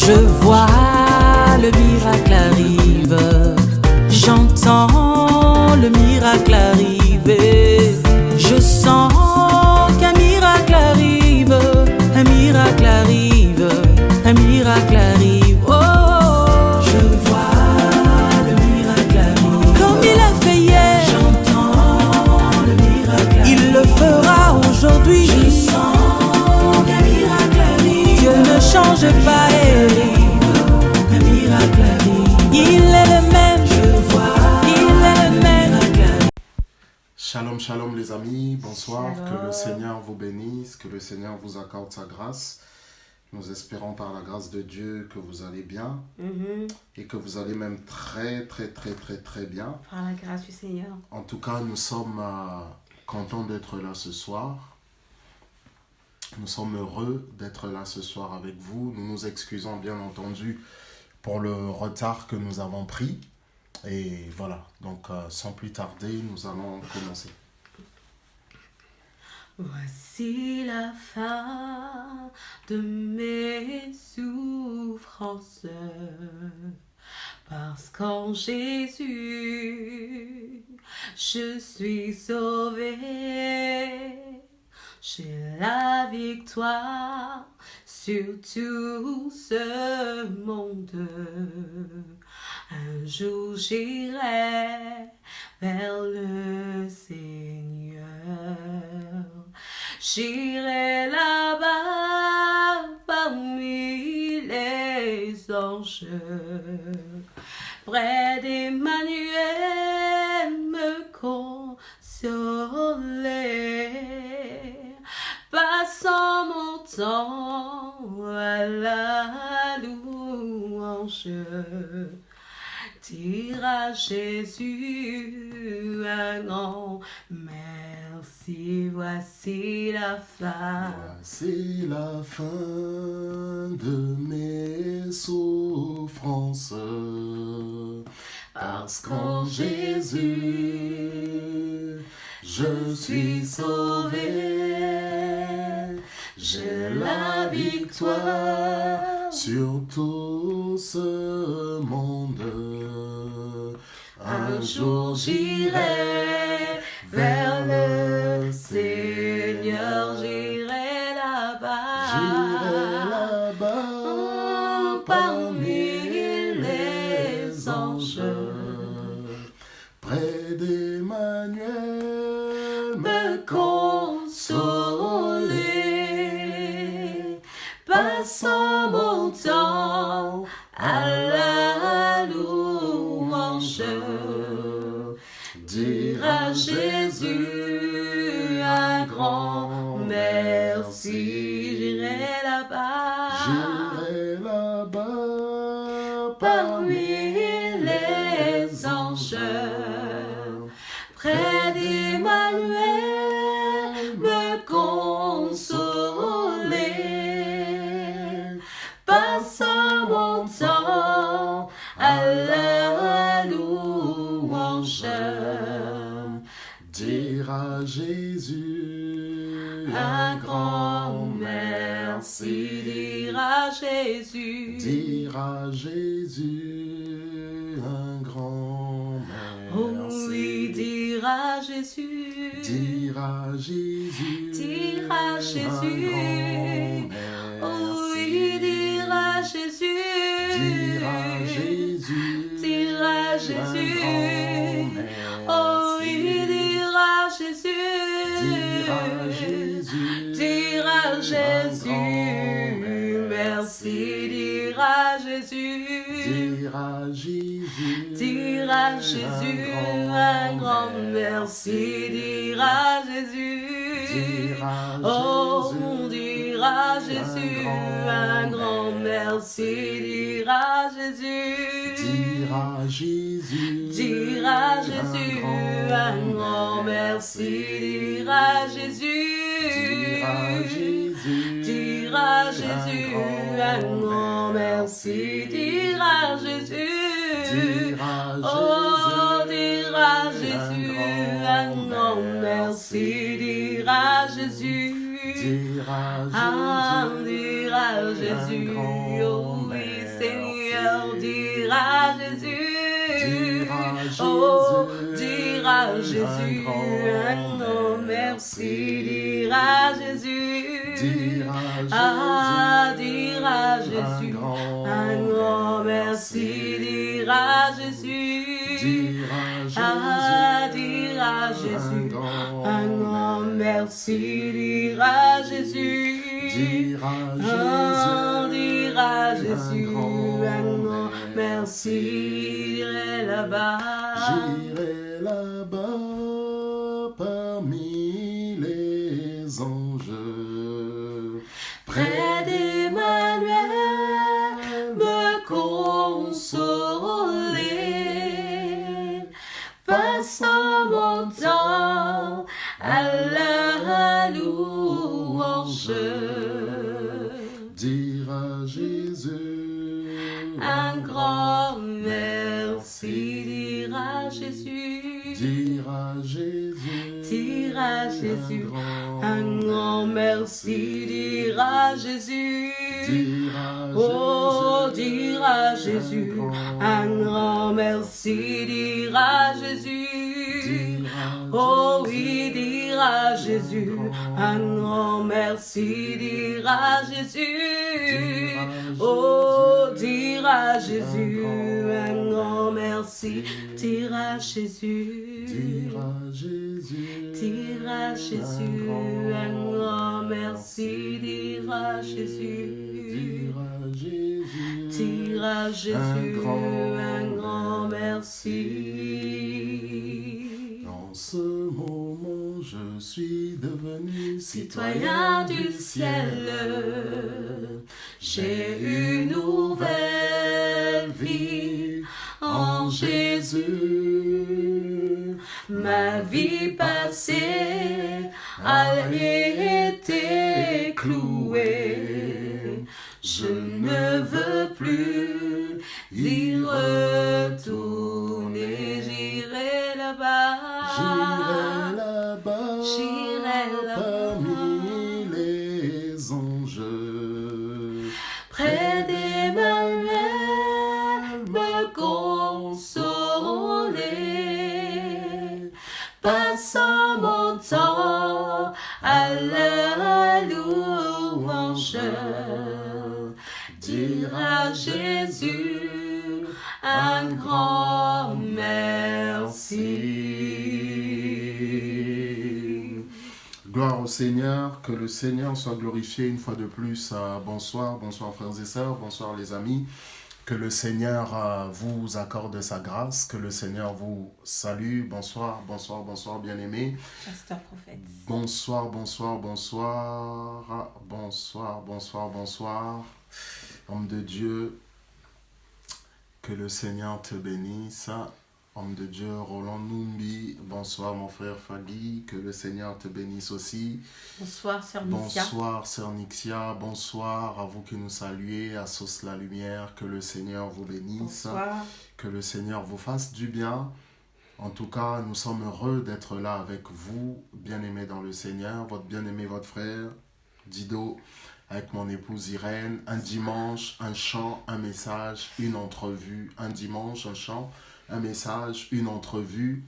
Je vois le miracle arrive, j'entends le miracle arriver, je sens qu'un miracle arrive, un miracle arrive, un miracle arrive. Oh, je vois le miracle arrive, comme il a fait hier, j'entends le miracle arrive, il le fera aujourd'hui, je sens qu'un miracle arrive, Dieu ne change pas. Un miracle arrive, il est le même, je vois, il est le même. Shalom, shalom les amis, bonsoir, Shalom. Que le Seigneur vous bénisse, que le Seigneur vous accorde sa grâce. Nous espérons par la grâce de Dieu que vous allez bien et que vous allez même très bien. Par la grâce du Seigneur. En tout cas, nous sommes contents d'être là ce soir. Nous sommes heureux d'être là ce soir avec vous. Nous nous excusons bien entendu pour le retard que nous avons pris. Et voilà, donc sans plus tarder, nous allons commencer. Voici la fin de mes souffrances, parce qu'en Jésus, je suis sauvé. J'ai la victoire sur tout ce monde. Un jour j'irai vers le Seigneur. J'irai là-bas parmi les anges, près d'Emmanuel me consoler. Passant mon temps à la louange, dire à Jésus un grand merci. Voici la fin. Voici la fin de mes souffrances, parce qu'en Jésus, je suis sauvé. J'ai la victoire sur tout ce monde. Un jour j'irai vers le Seigneur, j'irai là-bas, parmi les anges, près d'Emmanuel me consoler. Passant mon temps à la louange, dire à Jésus un grand merci. J'irai là-bas, parmi les anges, près d'Emmanuel me consoler. Passant mon temps à la louange, dire à Jésus un grand merci. Dire à Jésus, dire à Jésus un grand merci. oui, dire à Jésus, Dire à Jésus, dire à Jésus, oui, dire à Jésus, dire à Jésus, dire à Jésus, oh oui, dire à Jésus, dire à Jésus, dire à Jésus, merci, dire à Jésus, dire à Jésus, dire à Jésus, un grand merci, dire à Jésus, dire à oh, Jésus, dire à Jésus, un grand merci, dire à Jésus, dire à Jésus, dire à Jésus, un grand merci, dire à Jésus, dire à Jésus, dire à Jésus, un grand merci, dire à Jésus, dire à oh, Jésus, dire à Jésus, un grand merci, dire à Jésus, dire à ah, Jésus, dire à dira Jésus. Oh oui, Seigneur, dira Jésus. Oh, dira Jésus. Un grand merci, dira Jésus. Ah, dira Jésus. Un grand merci, dira Jésus. Ah, dira Jésus. Un grand merci, dira Jésus. Ah, dira Jésus. Un grand merci, j'irai là-bas. J'irai là-bas parmi les anges. Près d'Emmanuel, me consoler. Passant mon temps à la louange. Dire à Jésus Un grand merci, dire à Jésus. Dire à Jésus, Dire à Jésus. Un grand merci, dire à Jésus. dire à Oh, dire à Jésus. Un grand merci, dire à Jésus. Oh oui, dire à Jésus. Un grand merci, dire à Jésus. Oh, dire à Jésus. Un grand merci, dire à Jésus. dire à Jésus, Dire à Jésus. Un grand merci, dire à Jésus. dire à Jésus, Dire à Jésus. Un grand merci. En ce moment, je suis devenu Citoyen du ciel, j'ai une nouvelle vie en Jésus. Ma vie passée a été clouée. Je ne veux plus y retourner. J'irai là-bas. J'irai là-bas, J'irai là-bas. parmi les anges. Près d'Emmanuel, me consoler. Passant mon temps à la louange. Dire à Jésus un grand merci. Gloire au Seigneur, que le Seigneur soit glorifié une fois de plus. Bonsoir, bonsoir frères et sœurs, bonsoir les amis. Que le Seigneur vous accorde sa grâce, que le Seigneur vous salue. Bonsoir, bonsoir, bonsoir bien-aimés. Pasteur prophète. Bonsoir, bonsoir, bonsoir, bonsoir, bonsoir, bonsoir. Homme de Dieu, que le Seigneur te bénisse. Homme de Dieu, Roland Numbi, bonsoir mon frère Fagui, que le Seigneur te bénisse aussi. Bonsoir, sœur Nixia. Bonsoir sœur Nixia, bonsoir à vous qui nous saluez, à Sauce la Lumière, que le Seigneur vous bénisse. Bonsoir. Que le Seigneur vous fasse du bien. En tout cas, nous sommes heureux d'être là avec vous, bien-aimés dans le Seigneur, votre bien-aimé, votre frère, Dido, avec mon épouse Irène. Un dimanche, un chant, un message, une entrevue. Un dimanche, un chant, un message, une entrevue.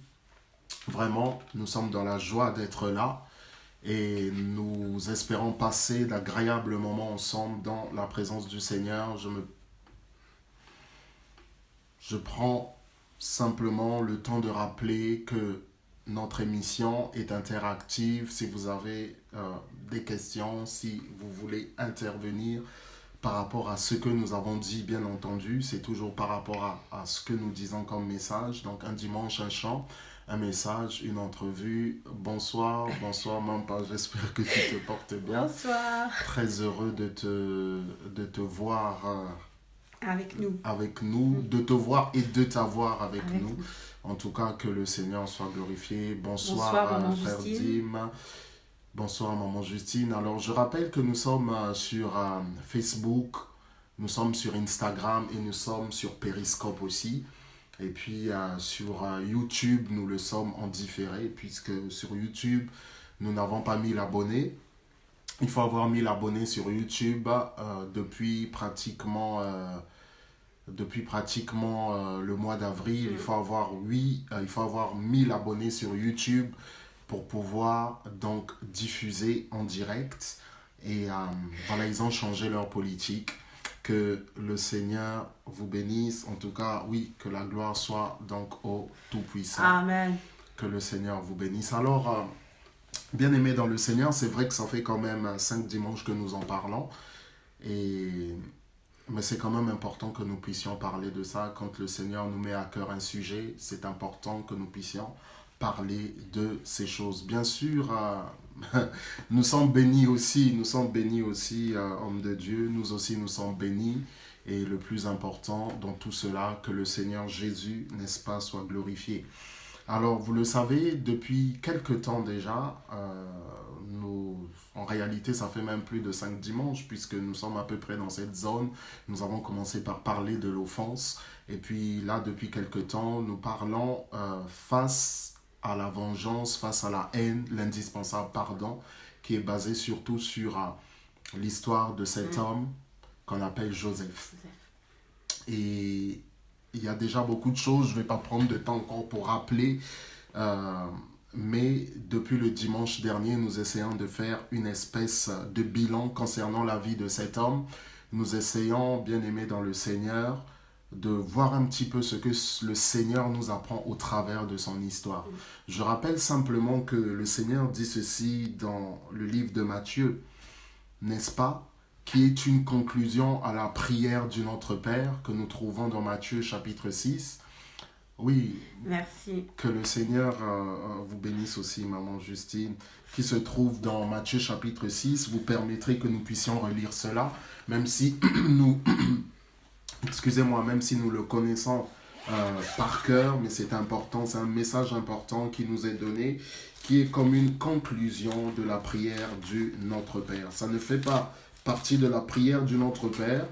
Vraiment, nous sommes dans la joie d'être là et nous espérons passer d'agréables moments ensemble dans la présence du Seigneur. Je prends simplement le temps de rappeler que notre émission est interactive. Si vous avez des questions, si vous voulez intervenir par rapport à ce que nous avons dit, bien entendu, c'est toujours par rapport à ce que nous disons comme message. Donc un dimanche, un chant, un message, une entrevue. Bonsoir, bonsoir Mampa, j'espère que tu te portes bien. Bonsoir. Très heureux de te voir avec nous, de te voir et de t'avoir avec Avec nous. En tout cas, que le Seigneur soit glorifié. Bonsoir, Bonsoir, Maman frère Justine. Dim. Bonsoir, Maman Justine. Alors, je rappelle que nous sommes sur Facebook, nous sommes sur Instagram et nous sommes sur Periscope aussi. Et puis, sur YouTube, nous le sommes en différé, puisque sur YouTube, nous n'avons pas 1000 abonnés. il faut avoir 1000 abonnés sur YouTube depuis pratiquement le mois d'avril. Il faut avoir 1000 abonnés sur YouTube pour pouvoir donc diffuser en direct. Et voilà, ils ont changé leur politique. Que le Seigneur vous bénisse. En tout cas, oui, que la gloire soit donc au Tout-Puissant. Amen. Que le Seigneur vous bénisse. Alors, bien aimé dans le Seigneur, c'est vrai que ça fait quand même 5 dimanches que nous en parlons. Mais c'est quand même important que nous puissions parler de ça. Quand le Seigneur nous met à cœur un sujet, c'est important que nous puissions parler de ces choses. Bien sûr, nous sommes bénis aussi, hommes de Dieu. Nous aussi, nous sommes bénis. Et le plus important dans tout cela, que le Seigneur Jésus, n'est-ce pas, soit glorifié. Alors, vous le savez, depuis quelque temps déjà, en réalité, ça fait même plus de 5 dimanches, puisque nous sommes à peu près dans cette zone. Nous avons commencé par parler de l'offense. Et puis là, depuis quelque temps, nous parlons face à la vengeance, face à la haine, l'indispensable pardon, qui est basé surtout sur l'histoire de cet homme qu'on appelle Joseph. Et il y a déjà beaucoup de choses, je ne vais pas prendre de temps encore pour rappeler, mais depuis le dimanche dernier, nous essayons de faire une espèce de bilan concernant la vie de cet homme. Nous essayons, bien aimés dans le Seigneur, de voir un petit peu ce que le Seigneur nous apprend au travers de son histoire. Je rappelle simplement que le Seigneur dit ceci dans le livre de Matthieu, n'est-ce pas, qui est une conclusion à la prière du Notre Père que nous trouvons dans Matthieu chapitre 6. Oui, merci. Que le Seigneur vous bénisse aussi, maman Justine, qui se trouve dans Matthieu chapitre 6. Vous permettrez que nous puissions relire cela, même si nous... même si nous le connaissons par cœur, mais c'est important, c'est un message important qui nous est donné, qui est comme une conclusion de la prière du Notre Père. Ça ne fait pas partie de la prière du Notre Père,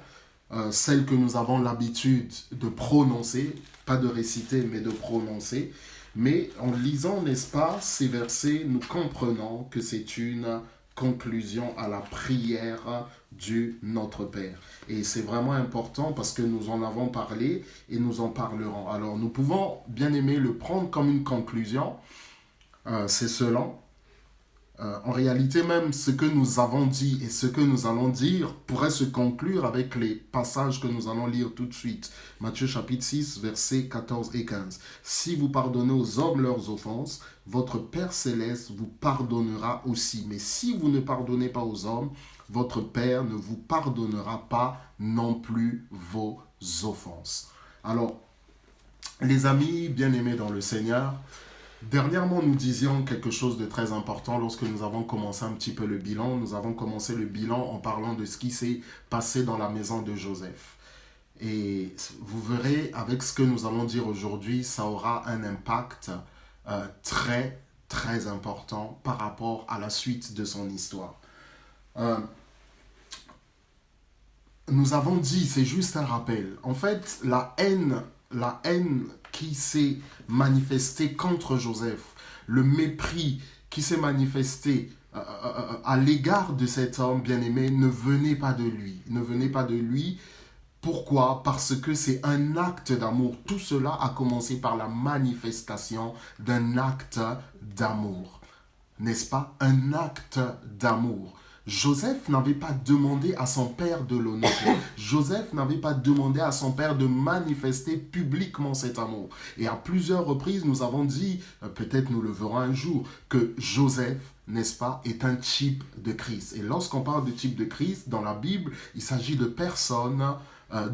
celle que nous avons l'habitude de prononcer, pas de réciter, mais de prononcer. Mais en lisant, n'est-ce pas, ces versets, nous comprenons que c'est une conclusion à la prière du Notre Père. Et c'est vraiment important parce que nous en avons parlé et nous en parlerons. Alors nous pouvons, bien aimer, le prendre comme une conclusion. C'est cela. En réalité, même ce que nous avons dit et ce que nous allons dire pourrait se conclure avec les passages que nous allons lire tout de suite. Matthieu chapitre 6, versets 14 et 15. « Si vous pardonnez aux hommes leurs offenses, votre Père céleste vous pardonnera aussi. Mais si vous ne pardonnez pas aux hommes, votre Père ne vous pardonnera pas non plus vos offenses. » Alors, les amis bien-aimés dans le Seigneur, dernièrement, nous disions quelque chose de très important lorsque nous avons commencé un petit peu le bilan. Nous avons commencé le bilan en parlant de ce qui s'est passé dans la maison de Joseph. Et vous verrez, avec ce que nous allons dire aujourd'hui, ça aura un impact très, très important par rapport à la suite de son histoire. Nous avons dit, c'est juste un rappel, en fait, la haine qui s'est manifestée contre Joseph, le mépris qui s'est manifesté à l'égard de cet homme bien-aimé ne venait pas de lui. Pourquoi? Parce que c'est un acte d'amour. Tout cela a commencé par la manifestation d'un acte d'amour. N'est-ce pas? Un acte d'amour. Joseph n'avait pas demandé à son père de l'honorer. Joseph n'avait pas demandé à son père de manifester publiquement cet amour. Et à plusieurs reprises, nous avons dit, peut-être nous le verrons un jour, que Joseph, n'est-ce pas, est un type de Christ. Et lorsqu'on parle de type de Christ, dans la Bible, il s'agit de personnes,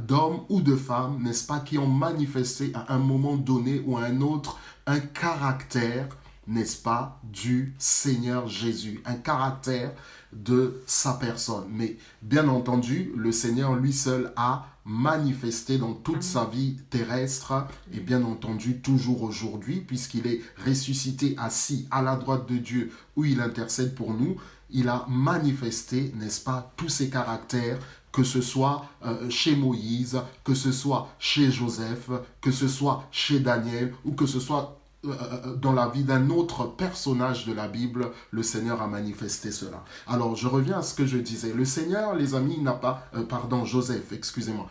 d'hommes ou de femmes, n'est-ce pas, qui ont manifesté à un moment donné ou à un autre un caractère, n'est-ce pas, du Seigneur Jésus, un caractère de sa personne. Mais bien entendu, le Seigneur lui seul a manifesté dans toute sa vie terrestre et bien entendu toujours aujourd'hui, puisqu'il est ressuscité assis à la droite de Dieu où il intercède pour nous, il a manifesté, n'est-ce pas, tous ses caractères, que ce soit chez Moïse, que ce soit chez Joseph, que ce soit chez Daniel ou que ce soit dans la vie d'un autre personnage de la Bible, le Seigneur a manifesté cela. Alors, je reviens à ce que je disais. Le Seigneur, les amis, n'a pas... Joseph, excusez-moi.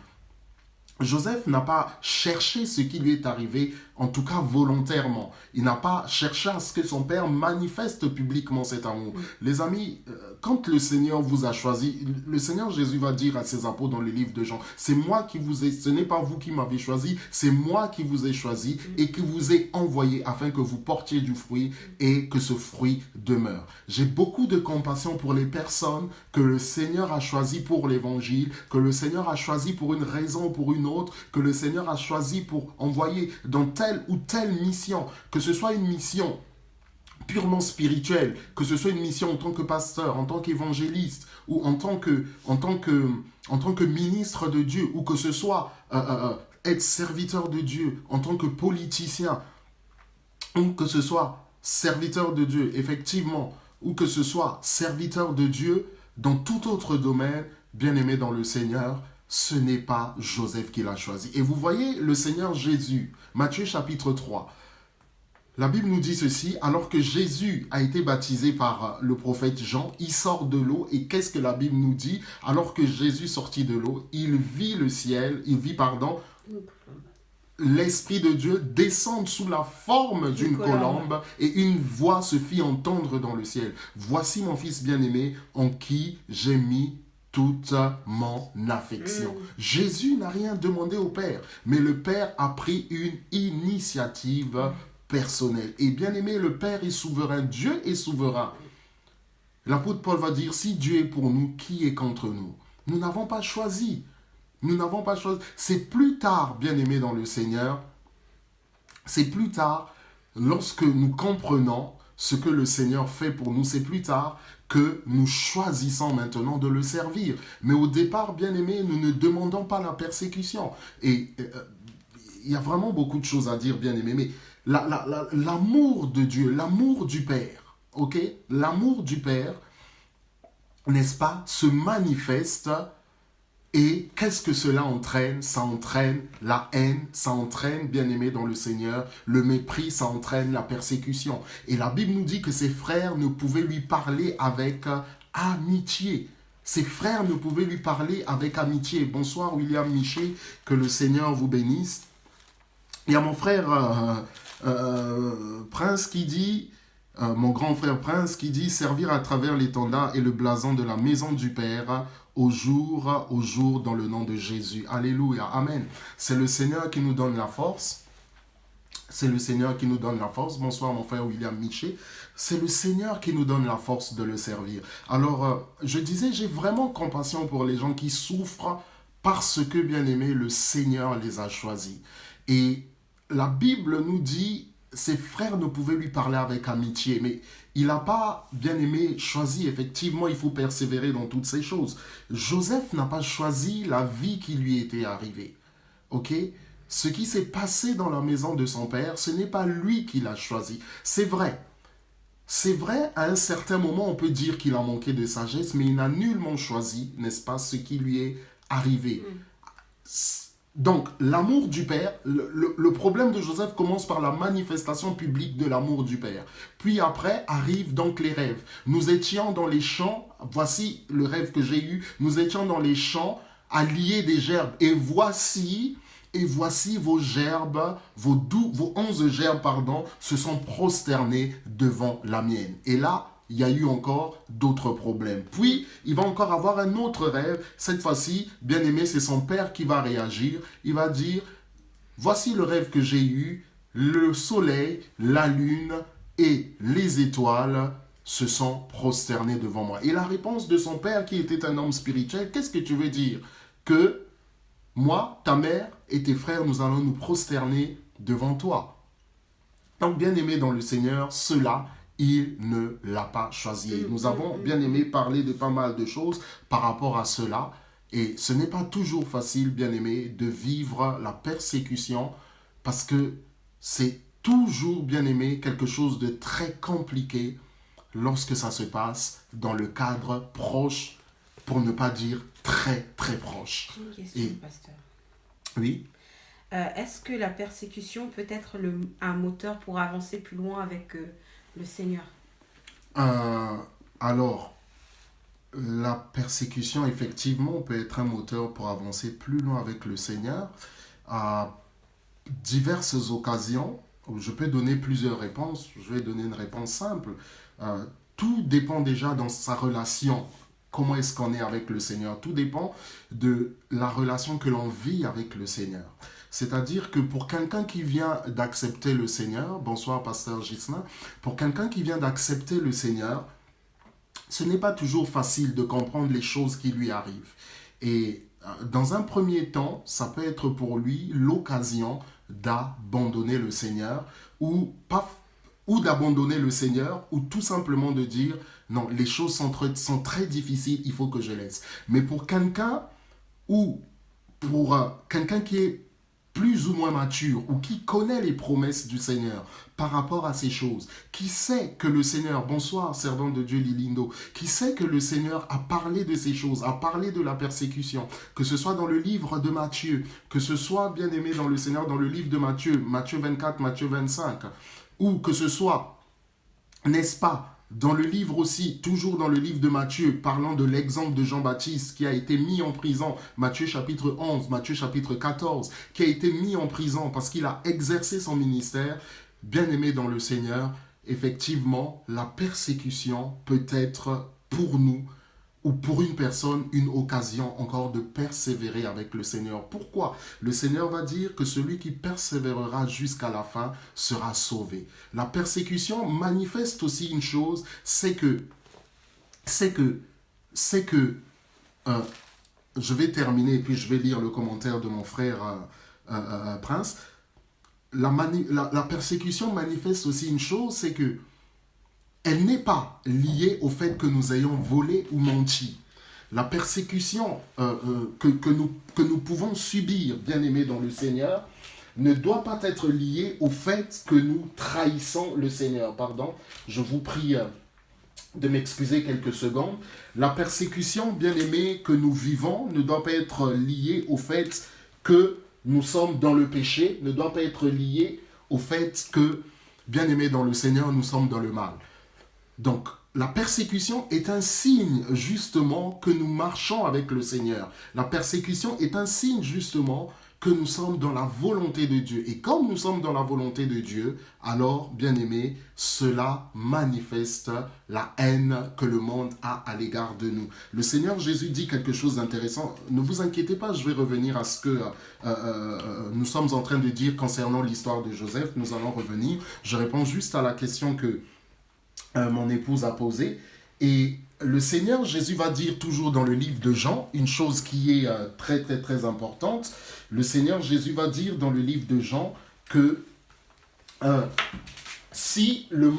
Joseph n'a pas cherché ce qui lui est arrivé, en tout cas volontairement. Il n'a pas cherché à ce que son père manifeste publiquement cet amour. Les amis, quand le Seigneur vous a choisi, le Seigneur Jésus va dire à ses apôtres dans le livre de Jean, c'est moi qui vous ai, ce n'est pas vous qui m'avez choisi, c'est moi qui vous ai choisi et qui vous ai envoyé afin que vous portiez du fruit et que ce fruit demeure. J'ai beaucoup de compassion pour les personnes que le Seigneur a choisies pour l'évangile, que le Seigneur a choisies pour une raison ou pour une autre, que le Seigneur a choisi pour envoyer dans telle ou telle mission, que ce soit une mission purement spirituelle, que ce soit une mission en tant que pasteur, en tant qu'évangéliste, ou en tant que ministre de Dieu, ou que ce soit être serviteur de Dieu, en tant que politicien, ou que ce soit serviteur de Dieu, effectivement, ou que ce soit serviteur de Dieu dans tout autre domaine, bien-aimé dans le Seigneur, ce n'est pas Joseph qui l'a choisi. Et vous voyez le Seigneur Jésus, Matthieu chapitre 3. La Bible nous dit ceci, alors que Jésus a été baptisé par le prophète Jean, il sort de l'eau et qu'est-ce que la Bible nous dit? Alors que Jésus sortit de l'eau, il vit l'Esprit de Dieu descendre sous la forme d'une colombe et une voix se fit entendre dans le ciel. Voici mon fils bien-aimé en qui j'ai mis toute mon affection. Jésus n'a rien demandé au Père, mais le Père a pris une initiative personnelle. Et bien aimé, le Père est souverain, Dieu est souverain. L'apôtre Paul va dire, si Dieu est pour nous, qui est contre nous? Nous n'avons pas choisi. Nous n'avons pas choisi. C'est plus tard, bien aimé dans le Seigneur, c'est plus tard, lorsque nous comprenons ce que le Seigneur fait pour nous, c'est plus tard que nous choisissons maintenant de le servir. Mais au départ, bien aimé, nous ne demandons pas la persécution. Et il y a vraiment beaucoup de choses à dire, bien aimé, mais l'amour de Dieu, l'amour du Père, ok? L'amour du Père, n'est-ce pas, se manifeste. Et qu'est-ce que cela entraîne? Ça entraîne la haine, ça entraîne, bien-aimé dans le Seigneur, le mépris, ça entraîne la persécution. Et la Bible nous dit que ses frères ne pouvaient lui parler avec amitié. Ses frères ne pouvaient lui parler avec amitié. Bonsoir William Miché, que le Seigneur vous bénisse. Il y a mon frère Prince qui dit... mon grand frère Prince qui dit « Servir à travers l'étendard et le blason de la maison du Père au jour dans le nom de Jésus. » Alléluia, Amen. C'est le Seigneur qui nous donne la force. C'est le Seigneur qui nous donne la force. Bonsoir mon frère William Miché. C'est le Seigneur qui nous donne la force de le servir. Alors, je disais, j'ai vraiment compassion pour les gens qui souffrent parce que, bien aimé, le Seigneur les a choisis. Et la Bible nous dit... Ses frères ne pouvaient lui parler avec amitié, mais il n'a pas, bien aimé, choisi. Effectivement, il faut persévérer dans toutes ces choses. Joseph n'a pas choisi la vie qui lui était arrivée. Ok? Ce qui s'est passé dans la maison de son père, ce n'est pas lui qui l'a choisi. C'est vrai. C'est vrai, à un certain moment, on peut dire qu'il a manqué de sagesse, mais il n'a nullement choisi, n'est-ce pas, ce qui lui est arrivé. Donc, l'amour du Père, le problème de Joseph commence par la manifestation publique de l'amour du Père. Puis après, arrivent donc les rêves. Nous étions dans les champs, voici le rêve que j'ai eu, nous étions dans les champs à lier des gerbes. Et voici vos gerbes, vos 11 gerbes, se sont prosternés devant la mienne. Et là, il y a eu encore d'autres problèmes. Puis, il va encore avoir un autre rêve. Cette fois-ci, bien aimé, c'est son père qui va réagir. Il va dire, voici le rêve que j'ai eu. Le soleil, la lune et les étoiles se sont prosternés devant moi. Et la réponse de son père, qui était un homme spirituel, qu'est-ce que tu veux dire? Que moi, ta mère et tes frères, nous allons nous prosterner devant toi. Donc, bien aimé dans le Seigneur, cela il ne l'a pas choisi. Nous avons, bien aimé, parlé de pas mal de choses par rapport à cela. Et ce n'est pas toujours facile, bien aimé, de vivre la persécution parce que c'est toujours, bien aimé, quelque chose de très compliqué lorsque ça se passe dans le cadre proche, pour ne pas dire très, très proche. J'ai une question, pasteur. Oui. est-ce que la persécution peut être un moteur pour avancer plus loin avec le Seigneur? Alors, la persécution, effectivement, peut être un moteur pour avancer plus loin avec le Seigneur. À diverses occasions, je peux donner plusieurs réponses. Je vais donner une réponse simple. Tout dépend déjà dans sa relation. Comment est-ce qu'on est avec le Seigneur? Tout dépend de la relation que l'on vit avec le Seigneur. C'est-à-dire que pour quelqu'un qui vient d'accepter le Seigneur, bonsoir Pasteur Gislain, pour quelqu'un qui vient d'accepter le Seigneur, ce n'est pas toujours facile de comprendre les choses qui lui arrivent. Et dans un premier temps, ça peut être pour lui l'occasion d'abandonner le Seigneur ou d'abandonner le Seigneur ou tout simplement de dire non, les choses sont très difficiles, il faut que je laisse. Mais pour quelqu'un quelqu'un qui est plus ou moins mature ou qui connaît les promesses du Seigneur par rapport à ces choses, qui sait que le Seigneur, bonsoir servant de Dieu Lilindo, qui sait que le Seigneur a parlé de ces choses, a parlé de la persécution, que ce soit dans le livre de Matthieu, que ce soit bien aimé dans le Seigneur dans le livre de Matthieu, Matthieu 24, Matthieu 25, ou que ce soit, n'est-ce pas, dans le livre aussi, toujours dans le livre de Matthieu, parlant de l'exemple de Jean-Baptiste qui a été mis en prison, Matthieu chapitre 11, Matthieu chapitre 14, qui a été mis en prison parce qu'il a exercé son ministère, bien aimé dans le Seigneur, effectivement, la persécution peut être pour nous ou pour une personne, une occasion encore de persévérer avec le Seigneur. Pourquoi? Le Seigneur va dire que celui qui persévérera jusqu'à la fin sera sauvé. La persécution manifeste aussi une chose, c'est que je vais terminer et puis je vais lire le commentaire de mon frère Prince. La persécution manifeste aussi une chose, c'est que elle n'est pas liée au fait que nous ayons volé ou menti. La persécution que nous pouvons subir, bien aimés dans le Seigneur, ne doit pas être liée au fait que nous trahissons le Seigneur. Pardon, je vous prie de m'excuser quelques secondes. La persécution, bien aimée, que nous vivons ne doit pas être liée au fait que nous sommes dans le péché, ne doit pas être liée au fait que, bien aimés dans le Seigneur, nous sommes dans le mal. Donc, la persécution est un signe justement que nous marchons avec le Seigneur. La persécution est un signe justement que nous sommes dans la volonté de Dieu. Et comme nous sommes dans la volonté de Dieu, alors, bien aimé, cela manifeste la haine que le monde a à l'égard de nous. Le Seigneur Jésus dit quelque chose d'intéressant. Ne vous inquiétez pas, je vais revenir à ce que nous sommes en train de dire concernant l'histoire de Joseph. Nous allons revenir. Je réponds juste à la question que mon épouse a posée. Et le Seigneur Jésus va dire toujours dans le livre de Jean une chose qui est très très très importante. Le Seigneur Jésus va dire dans le livre de Jean que si le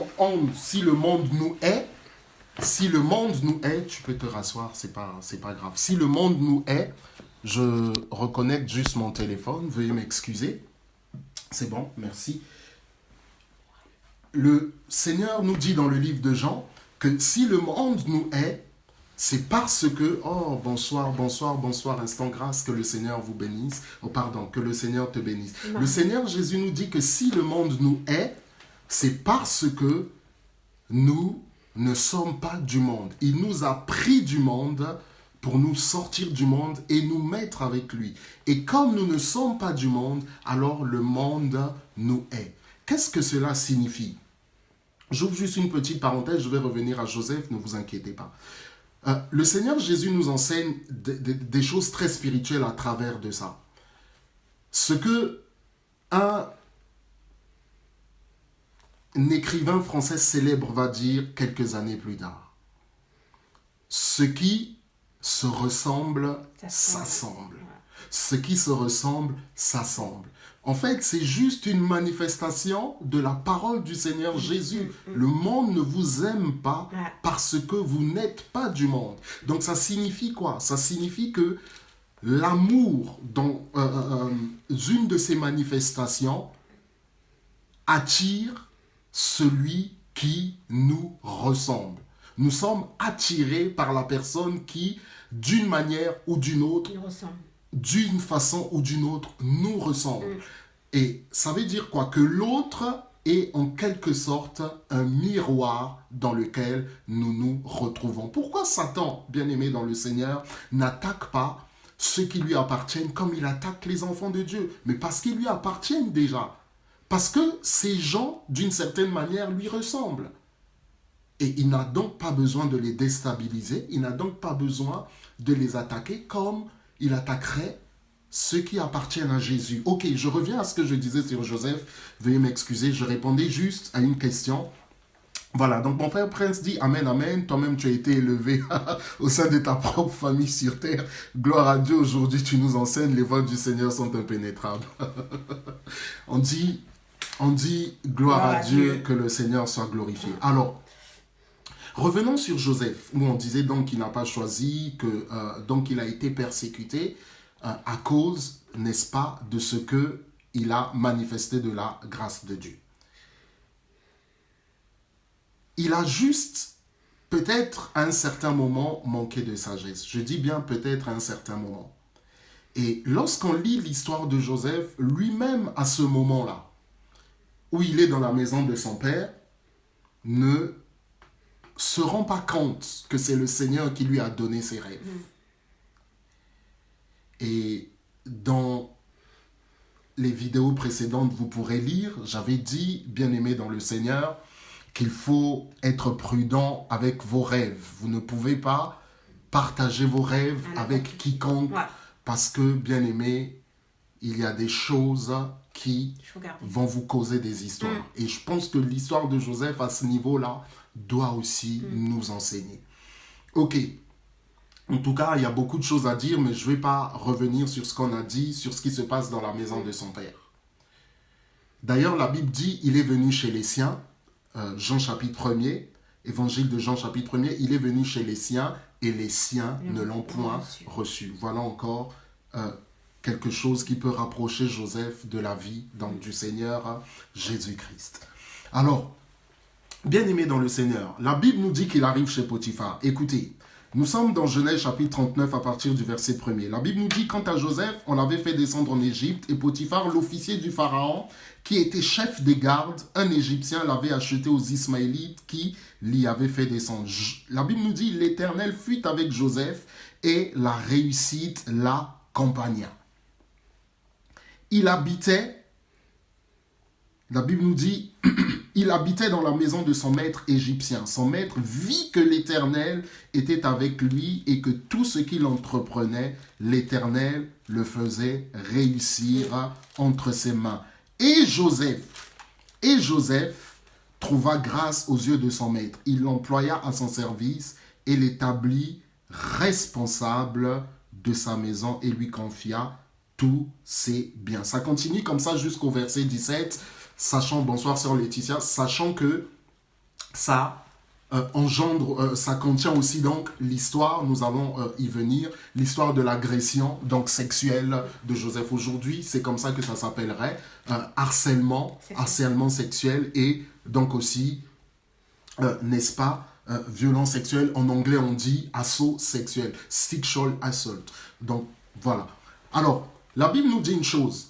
monde nous hait, tu peux te rasseoir, c'est pas grave. Si le monde nous hait, je reconnecte juste mon téléphone, veuillez m'excuser. C'est bon, merci. Le Seigneur nous dit dans le livre de Jean que si le monde nous hait, c'est parce que, oh, bonsoir, instant grâce, que le Seigneur vous bénisse. Oh, pardon, que le Seigneur te bénisse. Non. Le Seigneur Jésus nous dit que si le monde nous hait, c'est parce que nous ne sommes pas du monde. Il nous a pris du monde pour nous sortir du monde et nous mettre avec lui. Et comme nous ne sommes pas du monde, alors le monde nous hait. Qu'est-ce que cela signifie? J'ouvre juste une petite parenthèse, je vais revenir à Joseph, ne vous inquiétez pas. Le Seigneur Jésus nous enseigne des choses très spirituelles à travers de ça. Ce que un écrivain français célèbre va dire quelques années plus tard. Ce qui se ressemble, s'assemble. Ce qui se ressemble, s'assemble. En fait, c'est juste une manifestation de la parole du Seigneur Jésus. Le monde ne vous aime pas parce que vous n'êtes pas du monde. Donc ça signifie quoi? Ça signifie que l'amour, dans une de ces manifestations, attire celui qui nous ressemble. Nous sommes attirés par la personne qui, d'une manière ou d'une autre, d'une façon ou d'une autre, nous ressemble. Et ça veut dire quoi? Que l'autre est en quelque sorte un miroir dans lequel nous nous retrouvons. Pourquoi Satan, bien-aimé dans le Seigneur, n'attaque pas ceux qui lui appartiennent comme il attaque les enfants de Dieu? Mais parce qu'ils lui appartiennent déjà. Parce que ces gens, d'une certaine manière, lui ressemblent. Et il n'a donc pas besoin de les déstabiliser, il n'a donc pas besoin de les attaquer comme il attaquerait ceux qui appartiennent à Jésus. Ok, je reviens à ce que je disais sur Joseph. Veuillez m'excuser, je répondais juste à une question. Voilà, donc mon frère Prince dit Amen, Amen. Toi-même, tu as été élevé au sein de ta propre famille sur terre. Gloire à Dieu, aujourd'hui, tu nous enseignes, les voies du Seigneur sont impénétrables. on dit gloire à Dieu, que le Seigneur soit glorifié. Alors, revenons sur Joseph, où on disait donc qu'il n'a pas choisi, que donc il a été persécuté à cause, n'est-ce pas, de ce qu'il a manifesté de la grâce de Dieu. Il a juste, peut-être à un certain moment, manqué de sagesse. Je dis bien peut-être à un certain moment. Et lorsqu'on lit l'histoire de Joseph, lui-même à ce moment-là, où il est dans la maison de son père, ne se rend pas compte que c'est le Seigneur qui lui a donné ses rêves. Et dans les vidéos précédentes, vous pourrez lire, j'avais dit, bien-aimé dans le Seigneur, qu'il faut être prudent avec vos rêves. Vous ne pouvez pas partager vos rêves avec quiconque, parce que, bien-aimé, il y a des choses qui vont vous causer des histoires. Et je pense que l'histoire de Joseph, à ce niveau-là, doit aussi nous enseigner. Ok. En tout cas, il y a beaucoup de choses à dire, mais je ne vais pas revenir sur ce qu'on a dit, sur ce qui se passe dans la maison de son père. D'ailleurs, la Bible dit, il est venu chez les siens, Jean chapitre 1er, évangile de Jean chapitre 1er, il est venu chez les siens et les siens ne l'ont point reçu. Voilà encore quelque chose qui peut rapprocher Joseph de la vie donc, du Seigneur Jésus-Christ. Alors, bien-aimé dans le Seigneur, la Bible nous dit qu'il arrive chez Potiphar. Écoutez, nous sommes dans Genèse chapitre 39 à partir du verset 1er. La Bible nous dit, quant à Joseph, on l'avait fait descendre en Égypte et Potiphar, l'officier du Pharaon, qui était chef des gardes, un Égyptien l'avait acheté aux Ismaélites qui l'y avaient fait descendre. La Bible nous dit, l'Éternel fut avec Joseph et la réussite l'accompagna. Il habitait, la Bible nous dit, il habitait dans la maison de son maître égyptien. Son maître vit que l'Éternel était avec lui et que tout ce qu'il entreprenait, l'Éternel le faisait réussir entre ses mains. Et Joseph trouva grâce aux yeux de son maître. Il l'employa à son service et l'établit responsable de sa maison et lui confia tous ses biens. Ça continue comme ça jusqu'au verset 17. Sachant, bonsoir sœur Laetitia, sachant que ça ça contient aussi donc l'histoire, nous allons y venir, l'histoire de l'agression donc sexuelle de Joseph. Aujourd'hui, c'est comme ça que ça s'appellerait, harcèlement sexuel et donc aussi, n'est-ce pas, violence sexuelle. En anglais, on dit assaut sexuel, sexual assault. Donc, voilà. Alors, la Bible nous dit une chose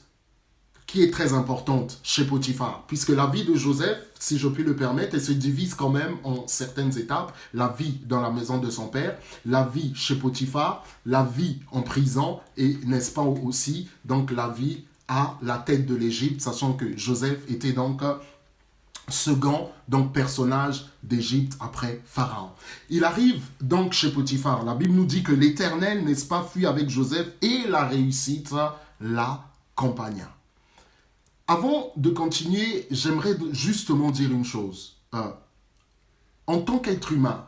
qui est très importante chez Potiphar, puisque la vie de Joseph, si je puis le permettre, elle se divise quand même en certaines étapes. La vie dans la maison de son père, la vie chez Potiphar, la vie en prison et, n'est-ce pas aussi, donc la vie à la tête de l'Égypte, sachant que Joseph était donc second donc personnage d'Égypte après Pharaon. Il arrive donc chez Potiphar. La Bible nous dit que l'Éternel, n'est-ce pas, fut avec Joseph et la réussite l'accompagna. Avant de continuer, j'aimerais justement dire une chose. En tant qu'être humain,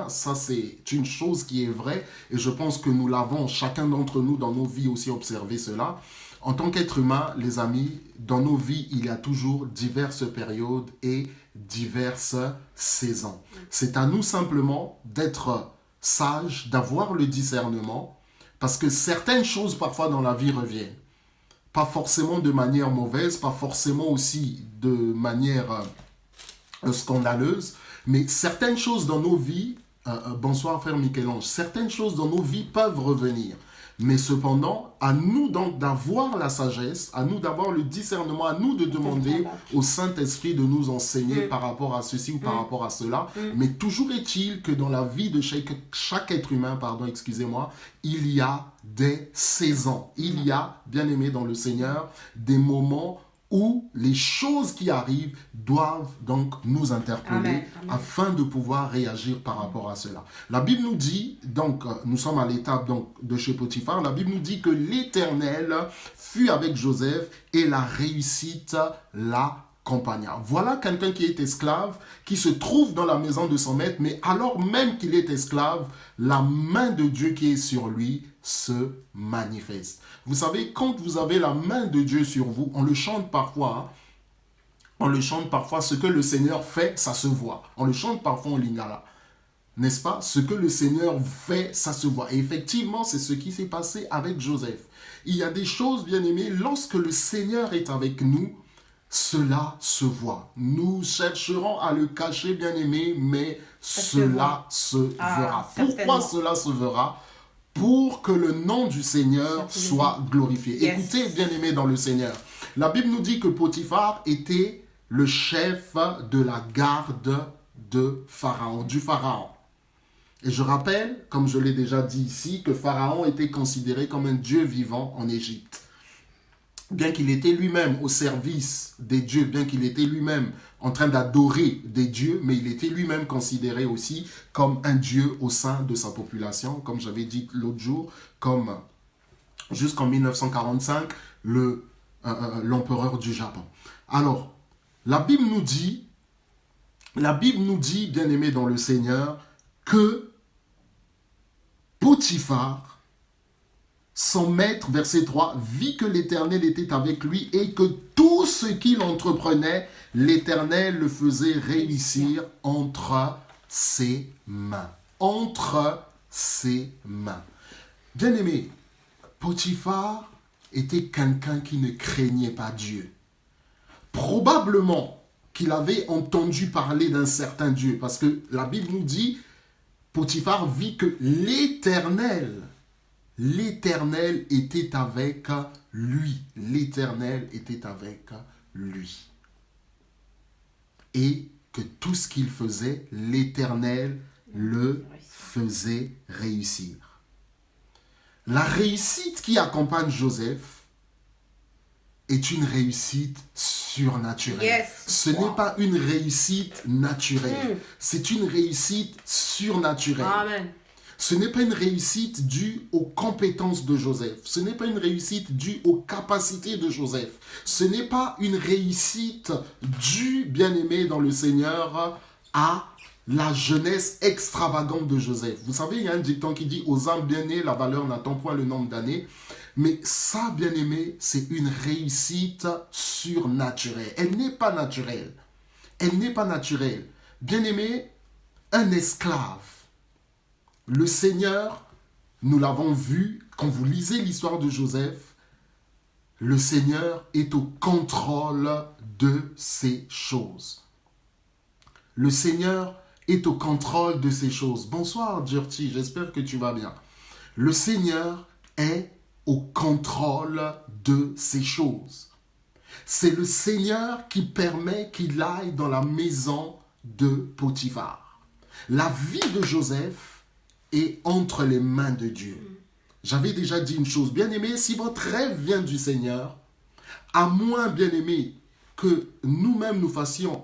ça c'est une chose qui est vraie et je pense que nous l'avons, chacun d'entre nous dans nos vies aussi observé cela. En tant qu'être humain, les amis, dans nos vies, il y a toujours diverses périodes et diverses saisons. C'est à nous simplement d'être sages, d'avoir le discernement parce que certaines choses parfois dans la vie reviennent. Pas forcément de manière mauvaise, pas forcément aussi de manière scandaleuse, mais certaines choses dans nos vies, bonsoir frère Michel-Ange, certaines choses dans nos vies peuvent revenir. Mais cependant, à nous donc d'avoir la sagesse, à nous d'avoir le discernement, à nous de demander au Saint-Esprit de nous enseigner par rapport à ceci ou par rapport à cela. Mais toujours est-il que dans la vie de chaque être humain, il y a des saisons. Il y a, bien aimé dans le Seigneur, des moments où les choses qui arrivent doivent donc nous interpeller afin de pouvoir réagir par rapport à cela. La Bible nous dit, donc nous sommes à l'étape donc, de chez Potiphar, la Bible nous dit que l'Éternel fut avec Joseph et la réussite l'accompagna. Voilà quelqu'un qui est esclave, qui se trouve dans la maison de son maître, mais alors même qu'il est esclave, la main de Dieu qui est sur lui se manifeste. Vous savez, quand vous avez la main de Dieu sur vous, on le chante parfois, ce que le Seigneur fait, ça se voit. On le chante parfois en lingala. N'est-ce pas? Ce que le Seigneur fait, ça se voit. Et effectivement, c'est ce qui s'est passé avec Joseph. Il y a des choses, bien aimées, lorsque le Seigneur est avec nous, cela se voit. Nous chercherons à le cacher, bien aimé, mais cela se verra. Pourquoi cela se verra? Pour que le nom du Seigneur soit glorifié. Yes. Écoutez, bien aimé dans le Seigneur, la Bible nous dit que Potiphar était le chef de la garde de Pharaon, du Pharaon. Et je rappelle, comme je l'ai déjà dit ici, que Pharaon était considéré comme un dieu vivant en Égypte. Bien qu'il était lui-même au service des dieux, bien qu'il était lui-même en train d'adorer des dieux, mais il était lui-même considéré aussi comme un dieu au sein de sa population, comme j'avais dit l'autre jour, comme jusqu'en 1945, l'empereur du Japon. Alors, la Bible nous dit, bien aimé dans le Seigneur, que Potiphar, son maître, verset 3, vit que l'Éternel était avec lui et que tout ce qu'il entreprenait, l'Éternel le faisait réussir entre ses mains. Entre ses mains. Bien-aimé, Potiphar était quelqu'un qui ne craignait pas Dieu. Probablement qu'il avait entendu parler d'un certain Dieu, parce que la Bible nous dit, Potiphar vit que l'Éternel était avec lui. L'Éternel était avec lui. Et que tout ce qu'il faisait, l'Éternel le faisait réussir. La réussite qui accompagne Joseph est une réussite surnaturelle. Yes. Ce n'est pas une réussite naturelle. C'est une réussite surnaturelle. Amen. Ce n'est pas une réussite due aux compétences de Joseph. Ce n'est pas une réussite due aux capacités de Joseph. Ce n'est pas une réussite due, bien-aimé dans le Seigneur, à la jeunesse extravagante de Joseph. Vous savez, il y a un dicton qui dit « Aux âmes bien-nées, la valeur n'attend point le nombre d'années ». Mais ça, bien-aimé, c'est une réussite surnaturelle. Elle n'est pas naturelle. Elle n'est pas naturelle. Bien-aimé, un esclave. Le Seigneur, nous l'avons vu, quand vous lisez l'histoire de Joseph, le Seigneur est au contrôle de ces choses. Le Seigneur est au contrôle de ces choses. Bonsoir, Dirty, j'espère que tu vas bien. Le Seigneur est au contrôle de ces choses. C'est le Seigneur qui permet qu'il aille dans la maison de Potiphar. La vie de Joseph est entre les mains de Dieu. J'avais déjà dit une chose, bien-aimé, si votre rêve vient du Seigneur, à moins, bien-aimé, que nous-mêmes nous fassions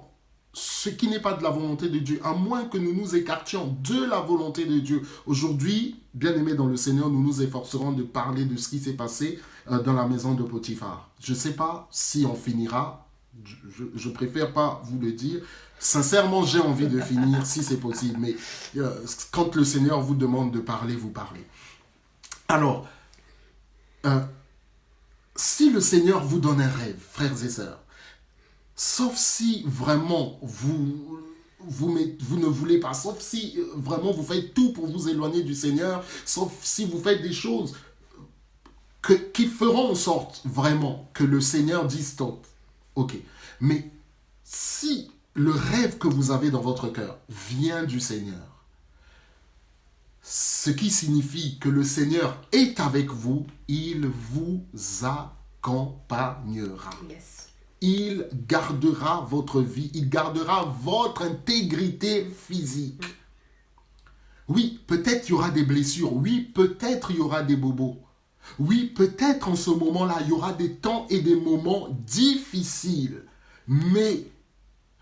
ce qui n'est pas de la volonté de Dieu, à moins que nous nous écartions de la volonté de Dieu. Aujourd'hui, bien-aimés dans le Seigneur, nous nous efforcerons de parler de ce qui s'est passé dans la maison de Potiphar. Je ne sais pas si on finira, je préfère pas vous le dire. Sincèrement, j'ai envie de finir si c'est possible, mais quand le Seigneur vous demande de parler, vous parlez. Alors, si le Seigneur vous donne un rêve, frères et sœurs, sauf si vraiment vous ne voulez pas, sauf si vraiment vous faites tout pour vous éloigner du Seigneur, sauf si vous faites des choses qui feront en sorte vraiment que le Seigneur dise stop. Ok. Mais si le rêve que vous avez dans votre cœur vient du Seigneur, ce qui signifie que le Seigneur est avec vous, il vous accompagnera. Yes. Il gardera votre vie, il gardera votre intégrité physique. Oui, peut-être il y aura des blessures, oui, peut-être il y aura des bobos. Oui, peut-être en ce moment-là, il y aura des temps et des moments difficiles. Mais,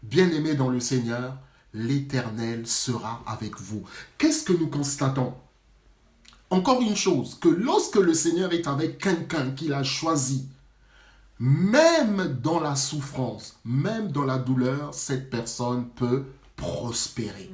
bien-aimés dans le Seigneur, l'Éternel sera avec vous. Qu'est-ce que nous constatons? Encore une chose, que lorsque le Seigneur est avec quelqu'un qu'il a choisi, même dans la souffrance, même dans la douleur, cette personne peut prospérer.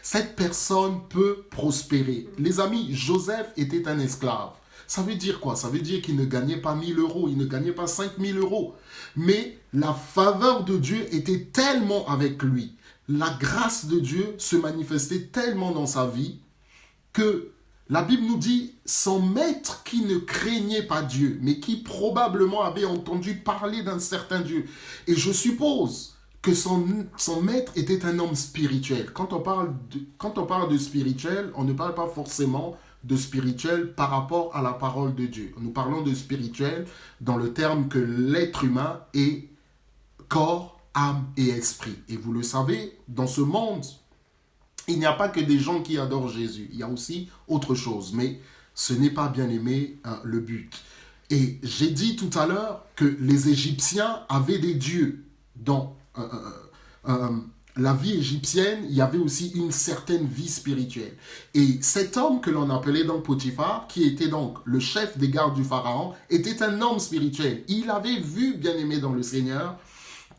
Cette personne peut prospérer. Les amis, Joseph était un esclave. Ça veut dire quoi? Ça veut dire qu'il ne gagnait pas 1000 euros, il ne gagnait pas 5000 euros. Mais la faveur de Dieu était tellement avec lui. La grâce de Dieu se manifestait tellement dans sa vie que la Bible nous dit son maître qui ne craignait pas Dieu, mais qui probablement avait entendu parler d'un certain Dieu. Et je suppose que son maître était un homme spirituel. Quand on parle de spirituel, on ne parle pas forcément de spirituel par rapport à la parole de Dieu. Nous parlons de spirituel dans le terme que l'être humain est corps, âme et esprit. Et vous le savez, dans ce monde, il n'y a pas que des gens qui adorent Jésus. Il y a aussi autre chose. Mais ce n'est pas, bien aimé, le but. Et j'ai dit tout à l'heure que les Égyptiens avaient des dieux. Dans la vie égyptienne, il y avait aussi une certaine vie spirituelle. Et cet homme que l'on appelait donc Potiphar, qui était donc le chef des gardes du Pharaon, était un homme spirituel. Il avait vu, bien aimé dans le Seigneur,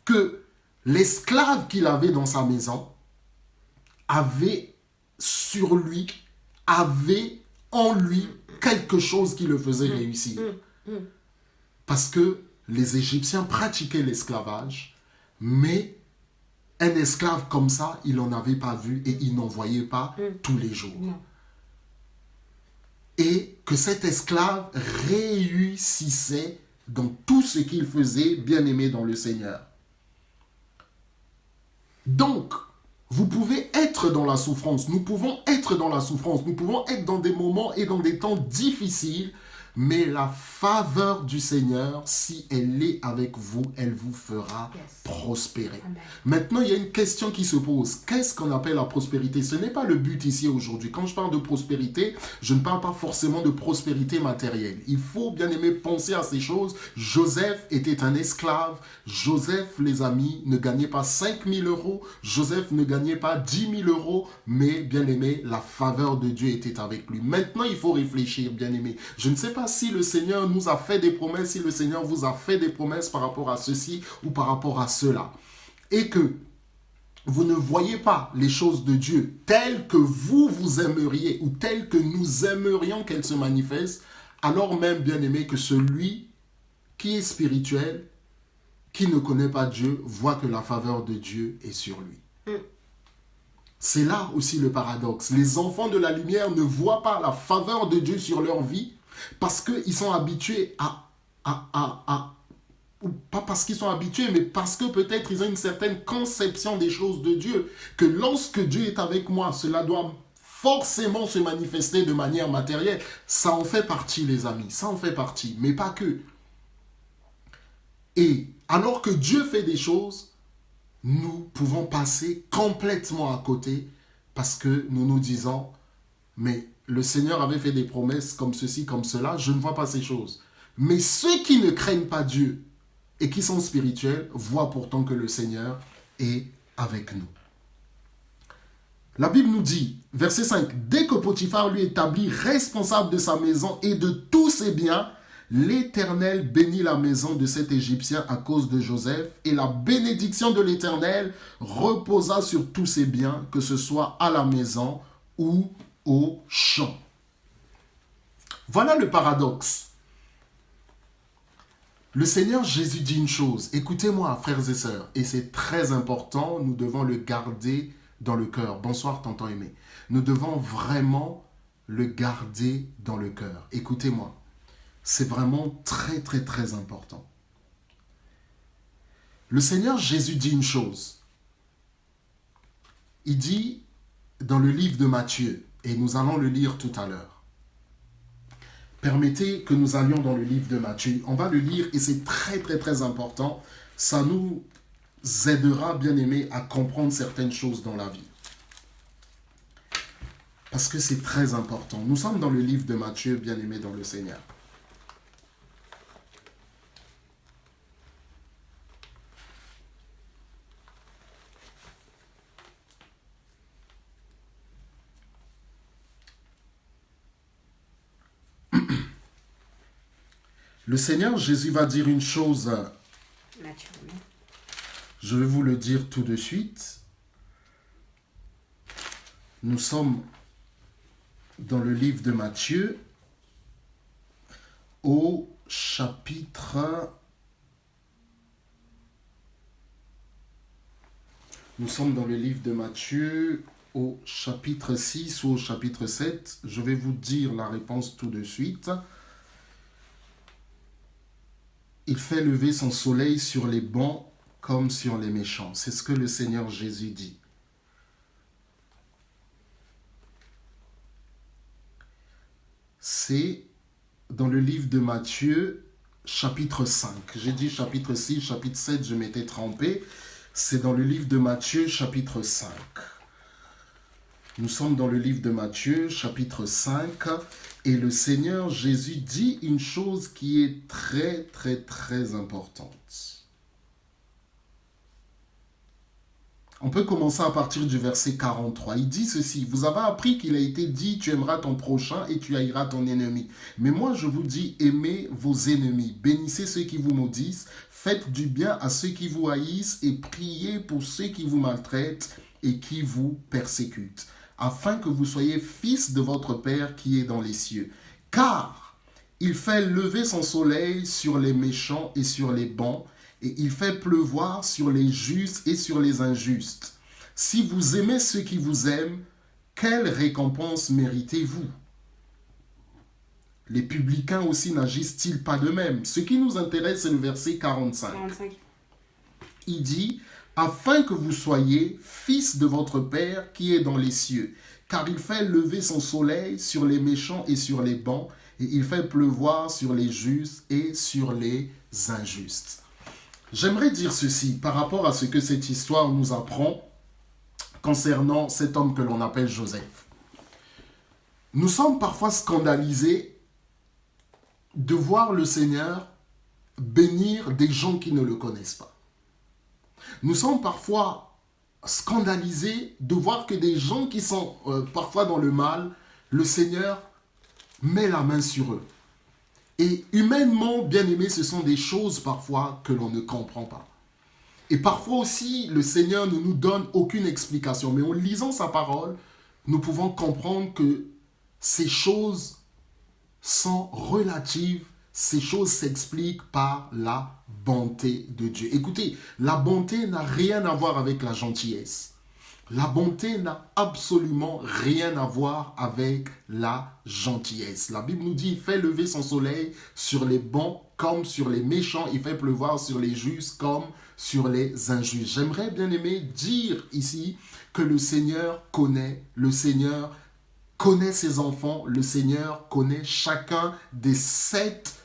que l'esclave qu'il avait dans sa maison avait sur lui, avait en lui quelque chose qui le faisait réussir. Parce que les Égyptiens pratiquaient l'esclavage, mais un esclave comme ça, il n'en avait pas vu et il n'en voyait pas tous les jours. Et que cet esclave réussissait dans tout ce qu'il faisait, bien aimé dans le Seigneur. Donc, vous pouvez être dans la souffrance, nous pouvons être dans la souffrance, nous pouvons être dans des moments et dans des temps difficiles, mais la faveur du Seigneur, si elle est avec vous, elle vous fera prospérer. Amen. Maintenant, il y a une question qui se pose. Qu'est-ce qu'on appelle la prospérité? Ce n'est pas le but ici aujourd'hui. Quand je parle de prospérité, je ne parle pas forcément de prospérité matérielle. Il faut, bien aimer, penser à ces choses. Joseph était un esclave. Joseph, les amis, ne gagnait pas 5000 euros. Joseph ne gagnait pas 10 000 euros. Mais, bien aimé, la faveur de Dieu était avec lui. Maintenant, il faut réfléchir, bien aimé. Je ne sais pas si le Seigneur nous a fait des promesses, si le Seigneur vous a fait des promesses par rapport à ceci ou par rapport à cela. Et que vous ne voyez pas les choses de Dieu telles que vous aimeriez ou telles que nous aimerions qu'elles se manifestent, alors même, bien aimé, que celui qui est spirituel, qui ne connaît pas Dieu, voit que la faveur de Dieu est sur lui. C'est là aussi le paradoxe. Les enfants de la lumière ne voient pas la faveur de Dieu sur leur vie parce qu'ils sont habitués ou pas parce qu'ils sont habitués, mais parce que peut-être ils ont une certaine conception des choses de Dieu, que lorsque Dieu est avec moi, cela doit forcément se manifester de manière matérielle. Ça en fait partie, les amis, ça en fait partie, mais pas que. Et alors que Dieu fait des choses, nous pouvons passer complètement à côté parce que nous nous disons, mais le Seigneur avait fait des promesses comme ceci, comme cela, je ne vois pas ces choses. Mais ceux qui ne craignent pas Dieu et qui sont spirituels voient pourtant que le Seigneur est avec nous. La Bible nous dit, verset 5, « Dès que Potiphar lui établit responsable de sa maison et de tous ses biens, l'Éternel bénit la maison de cet Égyptien à cause de Joseph, et la bénédiction de l'Éternel reposa sur tous ses biens, que ce soit à la maison ou au champ. » Voilà le paradoxe. Le Seigneur Jésus dit une chose. Écoutez-moi, frères et sœurs, et c'est très important, nous devons le garder dans le cœur. Bonsoir, tonton aimé. Nous devons vraiment le garder dans le cœur. Écoutez-moi, c'est vraiment très, très, très important. Le Seigneur Jésus dit une chose. Il dit dans le livre de Matthieu, Et nous allons le lire tout à l'heure. Permettez que nous allions dans le livre de Matthieu. On va le lire et c'est très très très important. Ça nous aidera, bien aimé, à comprendre certaines choses dans la vie. Parce que c'est très important. Nous sommes dans le livre de Matthieu, bien aimé dans le Seigneur. Le Seigneur Jésus va dire une chose. Naturellement. Je vais vous le dire tout de suite. Nous sommes dans le livre de Matthieu au chapitre... Nous sommes dans le livre de Matthieu au chapitre 6 ou au chapitre 7. Je vais vous dire la réponse tout de suite. Il fait lever son soleil sur les bons comme sur les méchants. C'est ce que le Seigneur Jésus dit. C'est dans le livre de Matthieu, chapitre 5. J'ai dit chapitre 6, chapitre 7, je m'étais trompé. C'est dans le livre de Matthieu, chapitre 5. Nous sommes dans le livre de Matthieu, chapitre 5. Et le Seigneur Jésus dit une chose qui est très, très, très importante. On peut commencer à partir du verset 43. Il dit ceci, « Vous avez appris qu'il a été dit, tu aimeras ton prochain et tu haïras ton ennemi. Mais moi je vous dis, aimez vos ennemis, bénissez ceux qui vous maudissent, faites du bien à ceux qui vous haïssent et priez pour ceux qui vous maltraitent et qui vous persécutent, afin que vous soyez fils de votre Père qui est dans les cieux. Car il fait lever son soleil sur les méchants et sur les bons, et il fait pleuvoir sur les justes et sur les injustes. Si vous aimez ceux qui vous aiment, quelle récompense méritez-vous? Les publicains aussi n'agissent-ils pas de même? Ce qui nous intéresse, c'est le verset 45. Il dit, afin que vous soyez fils de votre Père qui est dans les cieux, car il fait lever son soleil sur les méchants et sur les bons, et il fait pleuvoir sur les justes et sur les injustes. J'aimerais dire ceci par rapport à ce que cette histoire nous apprend concernant cet homme que l'on appelle Joseph. Nous sommes parfois scandalisés de voir le Seigneur bénir des gens qui ne le connaissent pas. Nous sommes parfois scandalisés de voir que des gens qui sont parfois dans le mal, le Seigneur met la main sur eux. Et humainement, bien aimé, ce sont des choses parfois que l'on ne comprend pas. Et parfois aussi, le Seigneur ne nous donne aucune explication. Mais en lisant sa parole, nous pouvons comprendre que ces choses sont relatives, ces choses s'expliquent par la bonté de Dieu. Écoutez, la bonté n'a rien à voir avec la gentillesse. La bonté n'a absolument rien à voir avec la gentillesse. La Bible nous dit, il fait lever son soleil sur les bons comme sur les méchants. Il fait pleuvoir sur les justes comme sur les injustes. J'aimerais, bien aimé, dire ici que le Seigneur connaît ses enfants. Le Seigneur connaît chacun des 7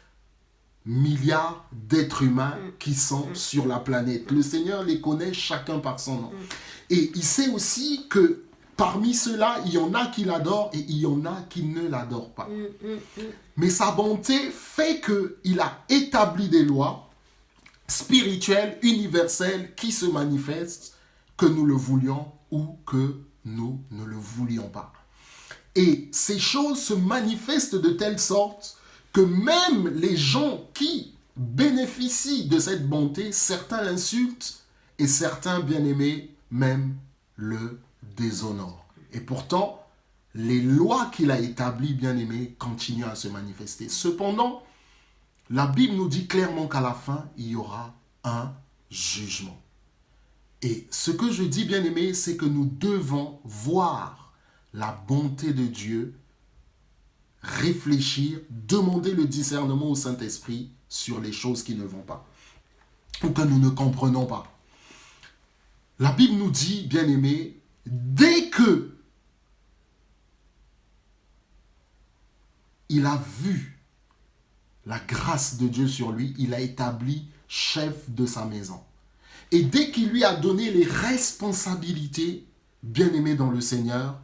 milliards d'êtres humains qui sont sur la planète. Le Seigneur les connaît chacun par son nom. Et il sait aussi que parmi ceux-là, il y en a qui l'adorent et il y en a qui ne l'adorent pas. Mais sa bonté fait qu'il a établi des lois spirituelles, universelles, qui se manifestent, que nous le voulions ou que nous ne le voulions pas. Et ces choses se manifestent de telle sorte que même les gens qui bénéficient de cette bonté, certains l'insultent et certains, bien-aimés, même le déshonorent. Et pourtant, les lois qu'il a établies, bien-aimés, continuent à se manifester. Cependant, la Bible nous dit clairement qu'à la fin, il y aura un jugement. Et ce que je dis, bien-aimés, c'est que nous devons voir la bonté de Dieu, réfléchir, demander le discernement au Saint-Esprit sur les choses qui ne vont pas ou que nous ne comprenons pas. La Bible nous dit, bien-aimés, dès que il a vu la grâce de Dieu sur lui, il a établi chef de sa maison. Et dès qu'il lui a donné les responsabilités, bien-aimé dans le Seigneur,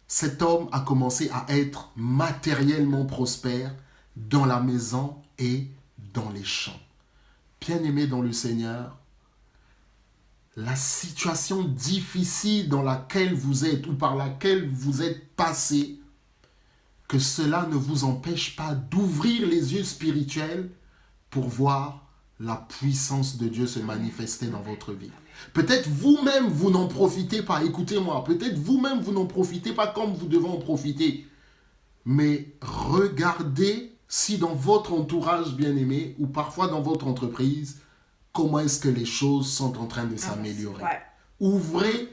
cet homme a commencé à être matériellement prospère dans la maison et dans les champs. Bien-aimé dans le Seigneur, la situation difficile dans laquelle vous êtes ou par laquelle vous êtes passé, que cela ne vous empêche pas d'ouvrir les yeux spirituels pour voir la puissance de Dieu se manifester dans votre vie. Peut-être vous-même, vous n'en profitez pas. Écoutez-moi, peut-être vous-même, vous n'en profitez pas comme vous devez en profiter. Mais regardez si dans votre entourage bien-aimé ou parfois dans votre entreprise, comment est-ce que les choses sont en train de s'améliorer. Ouais.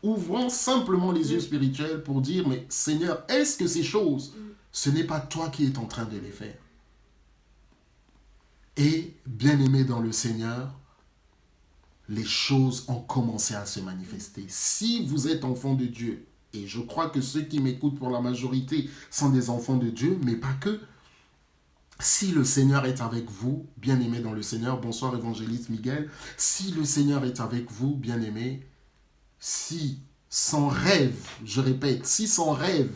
Ouvrons simplement les yeux spirituels pour dire, mais Seigneur, est-ce que ces choses, ce n'est pas toi qui es en train de les faire? Et bien-aimé dans le Seigneur, les choses ont commencé à se manifester. Si vous êtes enfant de Dieu, et je crois que ceux qui m'écoutent pour la majorité sont des enfants de Dieu, mais pas que, si le Seigneur est avec vous, bien-aimé dans le Seigneur, bonsoir évangéliste Miguel, si le Seigneur est avec vous, bien-aimé, si son rêve, je répète, si son rêve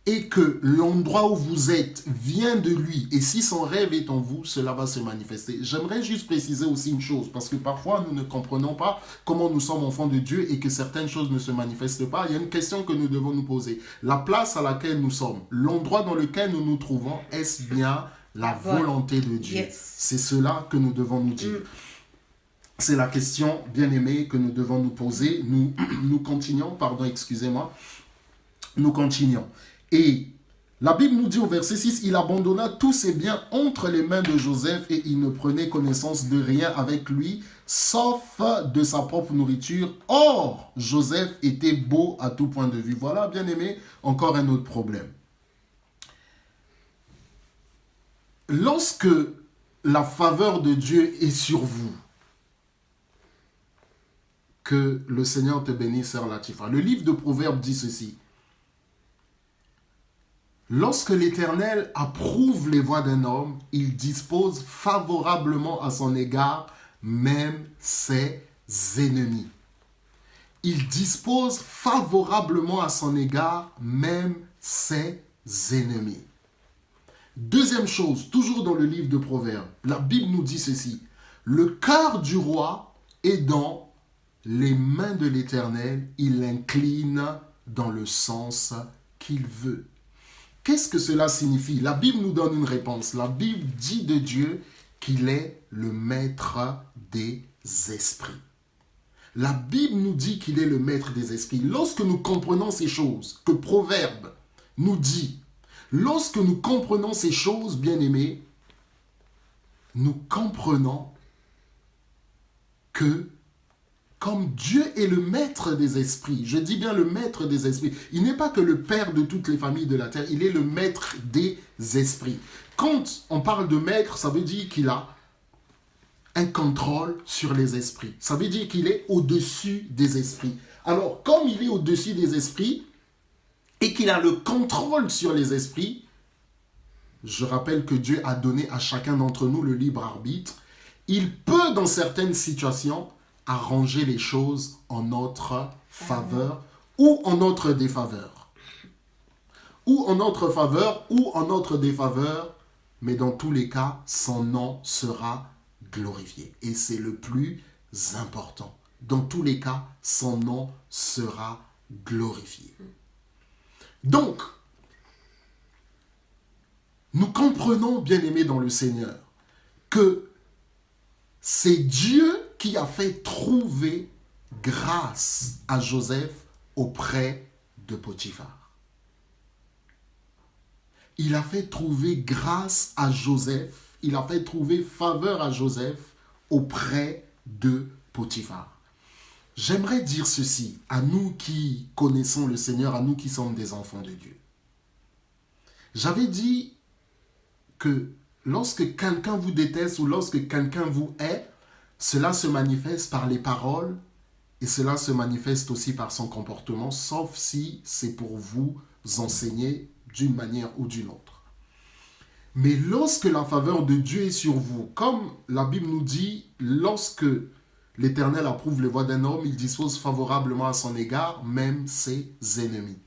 et que l'endroit où vous êtes vient de lui, et si son rêve est en vous, cela va se manifester. J'aimerais juste préciser aussi une chose, parce que parfois nous ne comprenons pas comment nous sommes enfants de Dieu et que certaines choses ne se manifestent pas. Il y a une question que nous devons nous poser. La place à laquelle nous sommes, l'endroit dans lequel nous nous trouvons, est-ce bien la volonté de Dieu? Yes. C'est cela que nous devons nous dire. C'est la question, bien-aimée, que nous devons nous poser. Nous continuons, nous continuons. Et la Bible nous dit au verset 6, il abandonna tous ses biens entre les mains de Joseph et il ne prenait connaissance de rien avec lui, sauf de sa propre nourriture. Or, Joseph était beau à tout point de vue. Voilà, bien aimé, encore un autre problème. Lorsque la faveur de Dieu est sur vous, que le Seigneur te bénisse, Sœur Latifa. Le livre de Proverbes dit ceci. Lorsque l'Éternel approuve les voies d'un homme, il dispose favorablement à son égard même ses ennemis. Il dispose favorablement à son égard même ses ennemis. Deuxième chose, toujours dans le livre de Proverbes, la Bible nous dit ceci. Le cœur du roi est dans les mains de l'Éternel, il l'incline dans le sens qu'il veut. Qu'est-ce que cela signifie? La Bible nous donne une réponse. La Bible dit de Dieu qu'il est le maître des esprits. La Bible nous dit qu'il est le maître des esprits. Lorsque nous comprenons ces choses que Proverbe nous dit, lorsque nous comprenons ces choses, bien-aimés, nous comprenons que comme Dieu est le maître des esprits, je dis bien le maître des esprits, il n'est pas que le père de toutes les familles de la terre, il est le maître des esprits. Quand on parle de maître, ça veut dire qu'il a un contrôle sur les esprits. Ça veut dire qu'il est au-dessus des esprits. Alors, comme il est au-dessus des esprits et qu'il a le contrôle sur les esprits, je rappelle que Dieu a donné à chacun d'entre nous le libre arbitre. Il peut, dans certaines situations, arranger les choses en notre faveur ou en notre défaveur. Ou en notre faveur ou en notre défaveur, mais dans tous les cas, son nom sera glorifié. Et c'est le plus important. Dans tous les cas, son nom sera glorifié. Donc, nous comprenons, bien-aimés dans le Seigneur, que c'est Dieu qui a fait trouver grâce à Joseph auprès de Potiphar. Il a fait trouver grâce à Joseph, il a fait trouver faveur à Joseph auprès de Potiphar. J'aimerais dire ceci à nous qui connaissons le Seigneur, à nous qui sommes des enfants de Dieu. J'avais dit que lorsque quelqu'un vous déteste ou lorsque quelqu'un vous hait, cela se manifeste par les paroles et cela se manifeste aussi par son comportement, sauf si c'est pour vous enseigner d'une manière ou d'une autre. Mais lorsque la faveur de Dieu est sur vous, comme la Bible nous dit, lorsque l'Éternel approuve les voies d'un homme, il dispose favorablement à son égard, même ses ennemis.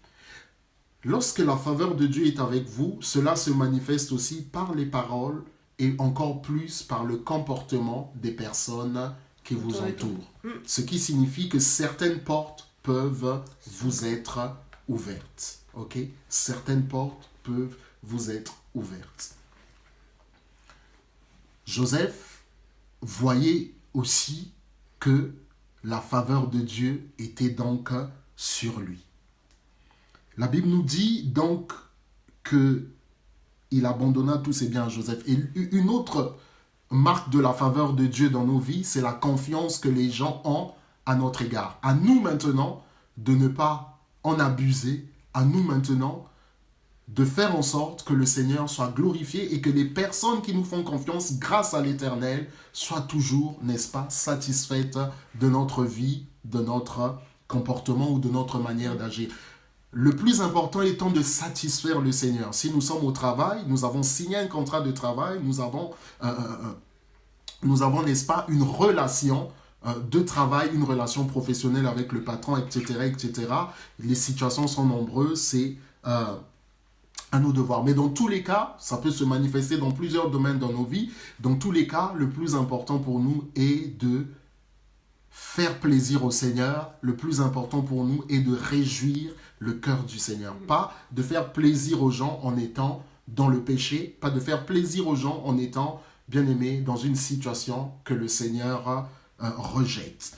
Lorsque la faveur de Dieu est avec vous, cela se manifeste aussi par les paroles et encore plus par le comportement des personnes qui vous entourent. Ce qui signifie que certaines portes peuvent vous être ouvertes. Ok? Certaines portes peuvent vous être ouvertes. Joseph voyait aussi que la faveur de Dieu était donc sur lui. La Bible nous dit donc qu'il abandonna tous ses biens à Joseph. Et une autre marque de la faveur de Dieu dans nos vies, c'est la confiance que les gens ont à notre égard. À nous maintenant de ne pas en abuser, à nous maintenant de faire en sorte que le Seigneur soit glorifié et que les personnes qui nous font confiance grâce à l'Éternel soient toujours, n'est-ce pas, satisfaites de notre vie, de notre comportement ou de notre manière d'agir. Le plus important étant de satisfaire le Seigneur. Si nous sommes au travail, nous avons signé un contrat de travail, nous avons, n'est-ce pas, une relation de travail, une relation professionnelle avec le patron, etc., etc. Les situations sont nombreuses, c'est à nous de voir. Mais dans tous les cas, ça peut se manifester dans plusieurs domaines dans nos vies. Dans tous les cas, le plus important pour nous est de faire plaisir au Seigneur. Le plus important pour nous est de réjouir le cœur du Seigneur. Pas de faire plaisir aux gens en étant dans le péché, pas de faire plaisir aux gens en étant, bien aimé, dans une situation que le Seigneur rejette.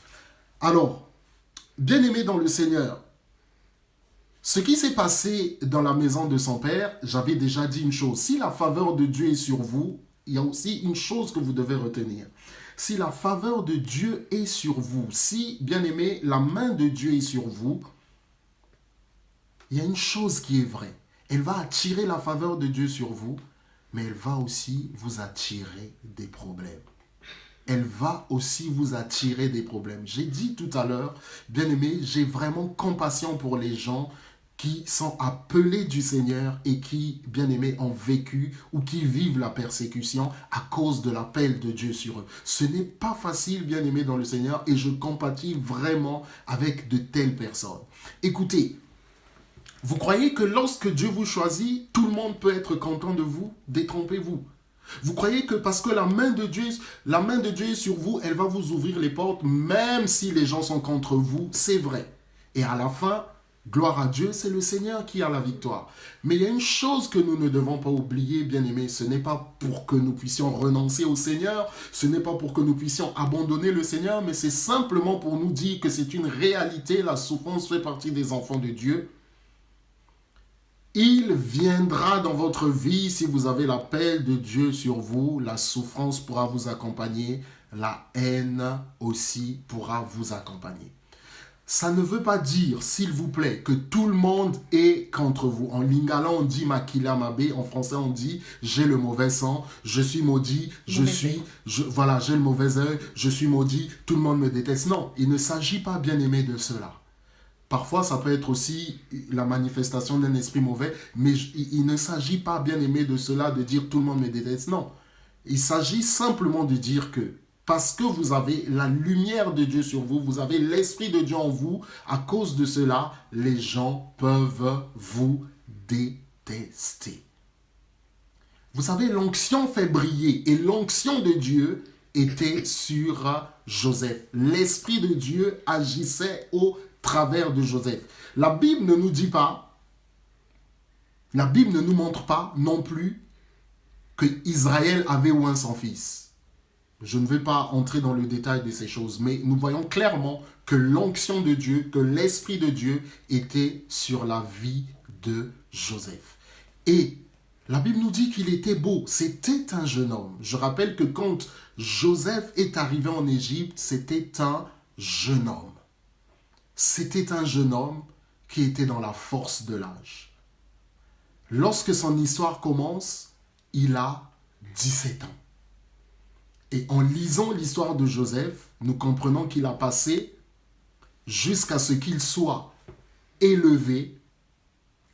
Alors, bien aimé dans le Seigneur, ce qui s'est passé dans la maison de son père, j'avais déjà dit une chose. Si la faveur de Dieu est sur vous, il y a aussi une chose que vous devez retenir. Si la faveur de Dieu est sur vous, si, bien aimé, la main de Dieu est sur vous, il y a une chose qui est vraie. Elle va attirer la faveur de Dieu sur vous, mais elle va aussi vous attirer des problèmes. Elle va aussi vous attirer des problèmes. J'ai dit tout à l'heure, bien aimé, j'ai vraiment compassion pour les gens qui sont appelés du Seigneur et qui, bien aimés, ont vécu ou qui vivent la persécution à cause de l'appel de Dieu sur eux. Ce n'est pas facile, bien aimés, dans le Seigneur, et je compatis vraiment avec de telles personnes. Écoutez, vous croyez que lorsque Dieu vous choisit, tout le monde peut être content de vous? Détrompez-vous. Vous croyez que parce que la main de Dieu est sur vous, elle va vous ouvrir les portes, même si les gens sont contre vous? C'est vrai. Et à la fin, gloire à Dieu, c'est le Seigneur qui a la victoire. Mais il y a une chose que nous ne devons pas oublier, bien aimés, ce n'est pas pour que nous puissions renoncer au Seigneur, ce n'est pas pour que nous puissions abandonner le Seigneur, mais c'est simplement pour nous dire que c'est une réalité, la souffrance fait partie des enfants de Dieu. Il viendra dans votre vie si vous avez l'appel de Dieu sur vous. La souffrance pourra vous accompagner. La haine aussi pourra vous accompagner. Ça ne veut pas dire, s'il vous plaît, que tout le monde est contre vous. En lingala, on dit makila mabe. En français, on dit j'ai le mauvais sang, je suis maudit, j'ai le mauvais œil, je suis maudit, tout le monde me déteste. Non, il ne s'agit pas, bien aimé, de cela. Parfois, ça peut être aussi la manifestation d'un esprit mauvais, mais il ne s'agit pas, bien aimé, de cela, de dire tout le monde me déteste. Non, il s'agit simplement de dire que parce que vous avez la lumière de Dieu sur vous, vous avez l'Esprit de Dieu en vous, à cause de cela, les gens peuvent vous détester. Vous savez, l'onction fait briller et l'onction de Dieu était sur Joseph. L'Esprit de Dieu agissait au travers de Joseph. La Bible ne nous dit pas, la Bible ne nous montre pas non plus que Israël avait oint son fils. Je ne vais pas entrer dans le détail de ces choses, mais nous voyons clairement que l'onction de Dieu, que l'Esprit de Dieu était sur la vie de Joseph. Et la Bible nous dit qu'il était beau, c'était un jeune homme. Je rappelle que quand Joseph est arrivé en Égypte, c'était un jeune homme. C'était un jeune homme qui était dans la force de l'âge. Lorsque son histoire commence, il a 17 ans. Et en lisant l'histoire de Joseph, nous comprenons qu'il a passé jusqu'à ce qu'il soit élevé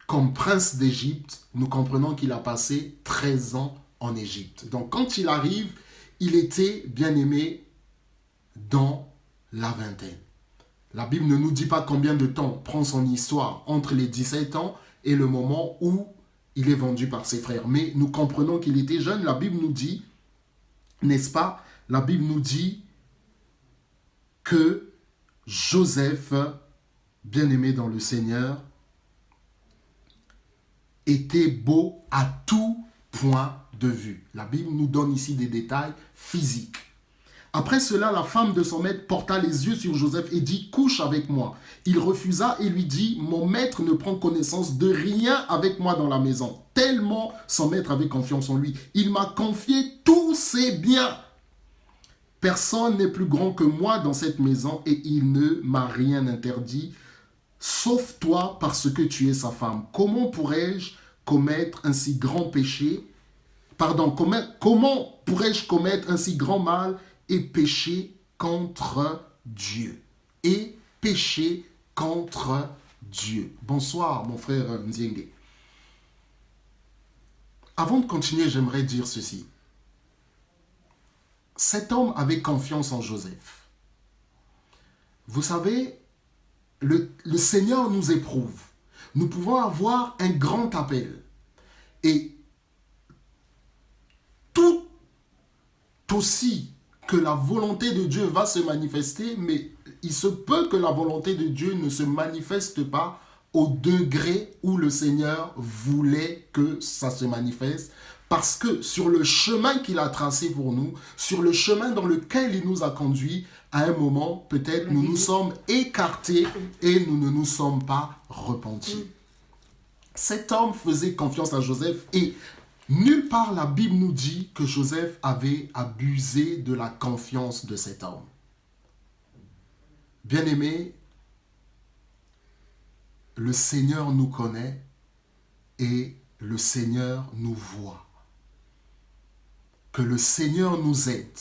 comme prince d'Égypte, nous comprenons qu'il a passé 13 ans en Égypte. Donc quand il arrive, il était bien-aimé dans la vingtaine. La Bible ne nous dit pas combien de temps prend son histoire entre les 17 ans et le moment où il est vendu par ses frères. Mais nous comprenons qu'il était jeune. La Bible nous dit, n'est-ce pas? La Bible nous dit que Joseph, bien-aimé dans le Seigneur, était beau à tout point de vue. La Bible nous donne ici des détails physiques. Après cela, la femme de son maître porta les yeux sur Joseph et dit « Couche avec moi ». Il refusa et lui dit « Mon maître ne prend connaissance de rien avec moi dans la maison. » Tellement son maître avait confiance en lui. Il m'a confié tous ses biens. Personne n'est plus grand que moi dans cette maison et il ne m'a rien interdit, sauf toi parce que tu es sa femme. Comment pourrais-je commettre un si grand péché? Comment pourrais-je commettre un si grand mal et pécher contre Dieu? Et pécher contre Dieu. Bonsoir, mon frère Nzienge. Avant de continuer, j'aimerais dire ceci. Cet homme avait confiance en Joseph. Vous savez, le Seigneur nous éprouve. Nous pouvons avoir un grand appel. Et tout aussi que la volonté de Dieu va se manifester, mais il se peut que la volonté de Dieu ne se manifeste pas au degré où le Seigneur voulait que ça se manifeste. Parce que sur le chemin qu'il a tracé pour nous, sur le chemin dans lequel il nous a conduits, à un moment, peut-être, nous nous sommes écartés et nous ne nous sommes pas repentis. Cet homme faisait confiance à Joseph et nulle part la Bible nous dit que Joseph avait abusé de la confiance de cet homme. Bien-aimés, le Seigneur nous connaît et le Seigneur nous voit. Que le Seigneur nous aide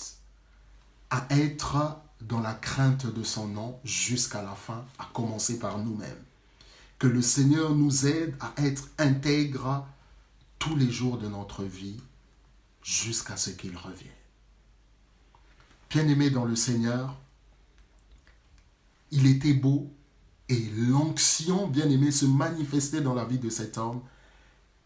à être dans la crainte de son nom jusqu'à la fin, à commencer par nous-mêmes. Que le Seigneur nous aide à être intègres tous les jours de notre vie jusqu'à ce qu'il revienne. Bien-aimé dans le Seigneur, il était beau et l'onction, bien-aimé, se manifestait dans la vie de cet homme.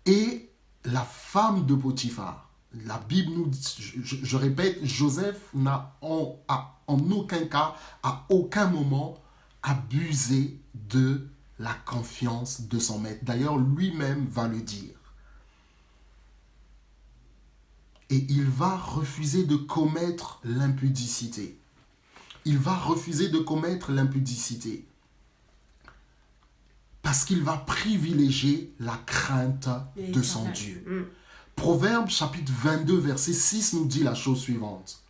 Et la femme de Potiphar, la Bible nous dit, je répète, Joseph n'a en aucun cas, à aucun moment, abusé de la confiance de son maître. D'ailleurs, lui-même va le dire. Et il va refuser de commettre l'impudicité. Il va refuser de commettre l'impudicité. Parce qu'il va privilégier la crainte de son Dieu. Proverbe chapitre 22, verset 6 nous dit la chose suivante.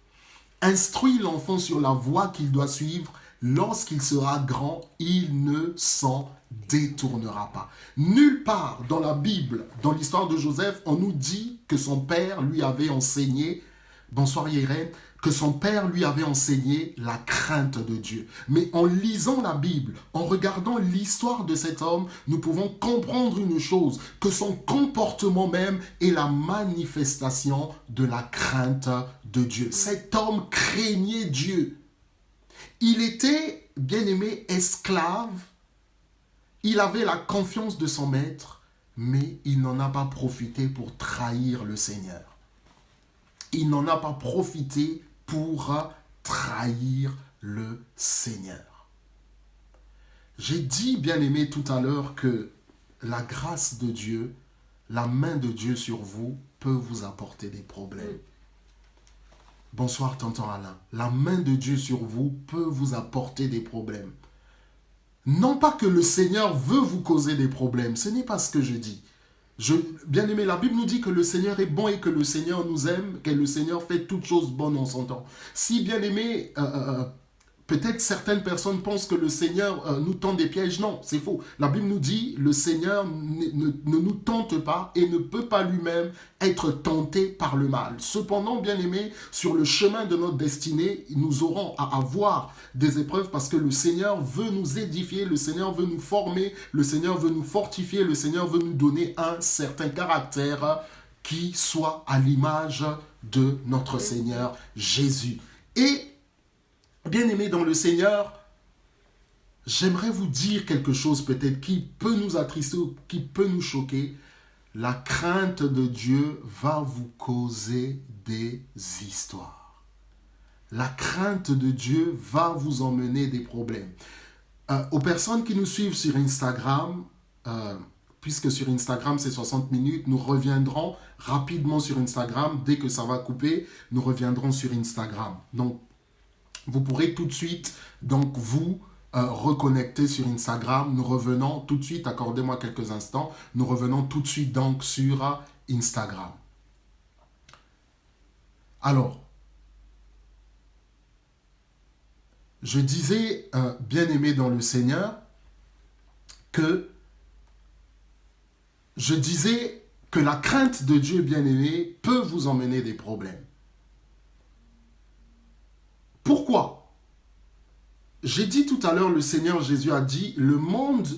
Instruis l'enfant sur la voie qu'il doit suivre. Lorsqu'il sera grand, il ne s'en détournera pas. Nulle part dans la Bible, dans l'histoire de Joseph, on nous dit que son père lui avait enseigné, bonsoir Yérem, que son père lui avait enseigné la crainte de Dieu. Mais en lisant la Bible, en regardant l'histoire de cet homme, nous pouvons comprendre une chose, que son comportement même est la manifestation de la crainte de Dieu. Cet homme craignait Dieu. Il était, bien-aimé, esclave. Il avait la confiance de son maître, mais il n'en a pas profité pour trahir le Seigneur. Il n'en a pas profité pour trahir le Seigneur. J'ai dit, bien-aimé, tout à l'heure que la grâce de Dieu, la main de Dieu sur vous peut vous apporter des problèmes. Bonsoir, tonton Alain. La main de Dieu sur vous peut vous apporter des problèmes. Non pas que le Seigneur veut vous causer des problèmes, ce n'est pas ce que je dis. Bien-aimé, la Bible nous dit que le Seigneur est bon et que le Seigneur nous aime, que le Seigneur fait toutes choses bonnes en son temps. Si, bien-aimé, Peut-être certaines personnes pensent que le Seigneur nous tend des pièges. Non, c'est faux. La Bible nous dit, le Seigneur ne nous tente pas et ne peut pas lui-même être tenté par le mal. Cependant, bien-aimés, sur le chemin de notre destinée, nous aurons à avoir des épreuves parce que le Seigneur veut nous édifier, le Seigneur veut nous former, le Seigneur veut nous fortifier, le Seigneur veut nous donner un certain caractère qui soit à l'image de notre Seigneur Jésus. Et bien-aimés dans le Seigneur, j'aimerais vous dire quelque chose peut-être qui peut nous attrister ou qui peut nous choquer. La crainte de Dieu va vous causer des histoires. La crainte de Dieu va vous emmener des problèmes. Aux personnes qui nous suivent sur Instagram, puisque sur Instagram c'est 60 minutes, nous reviendrons rapidement sur Instagram. Dès que ça va couper, nous reviendrons sur Instagram. Donc, vous pourrez tout de suite, donc, vous reconnecter sur Instagram. Nous revenons tout de suite, accordez-moi quelques instants, nous revenons tout de suite donc sur Instagram. Alors, je disais, bien-aimé dans le Seigneur, que la crainte de Dieu, bien-aimé, peut vous emmener des problèmes. Pourquoi? J'ai dit tout à l'heure, le Seigneur Jésus a dit, le monde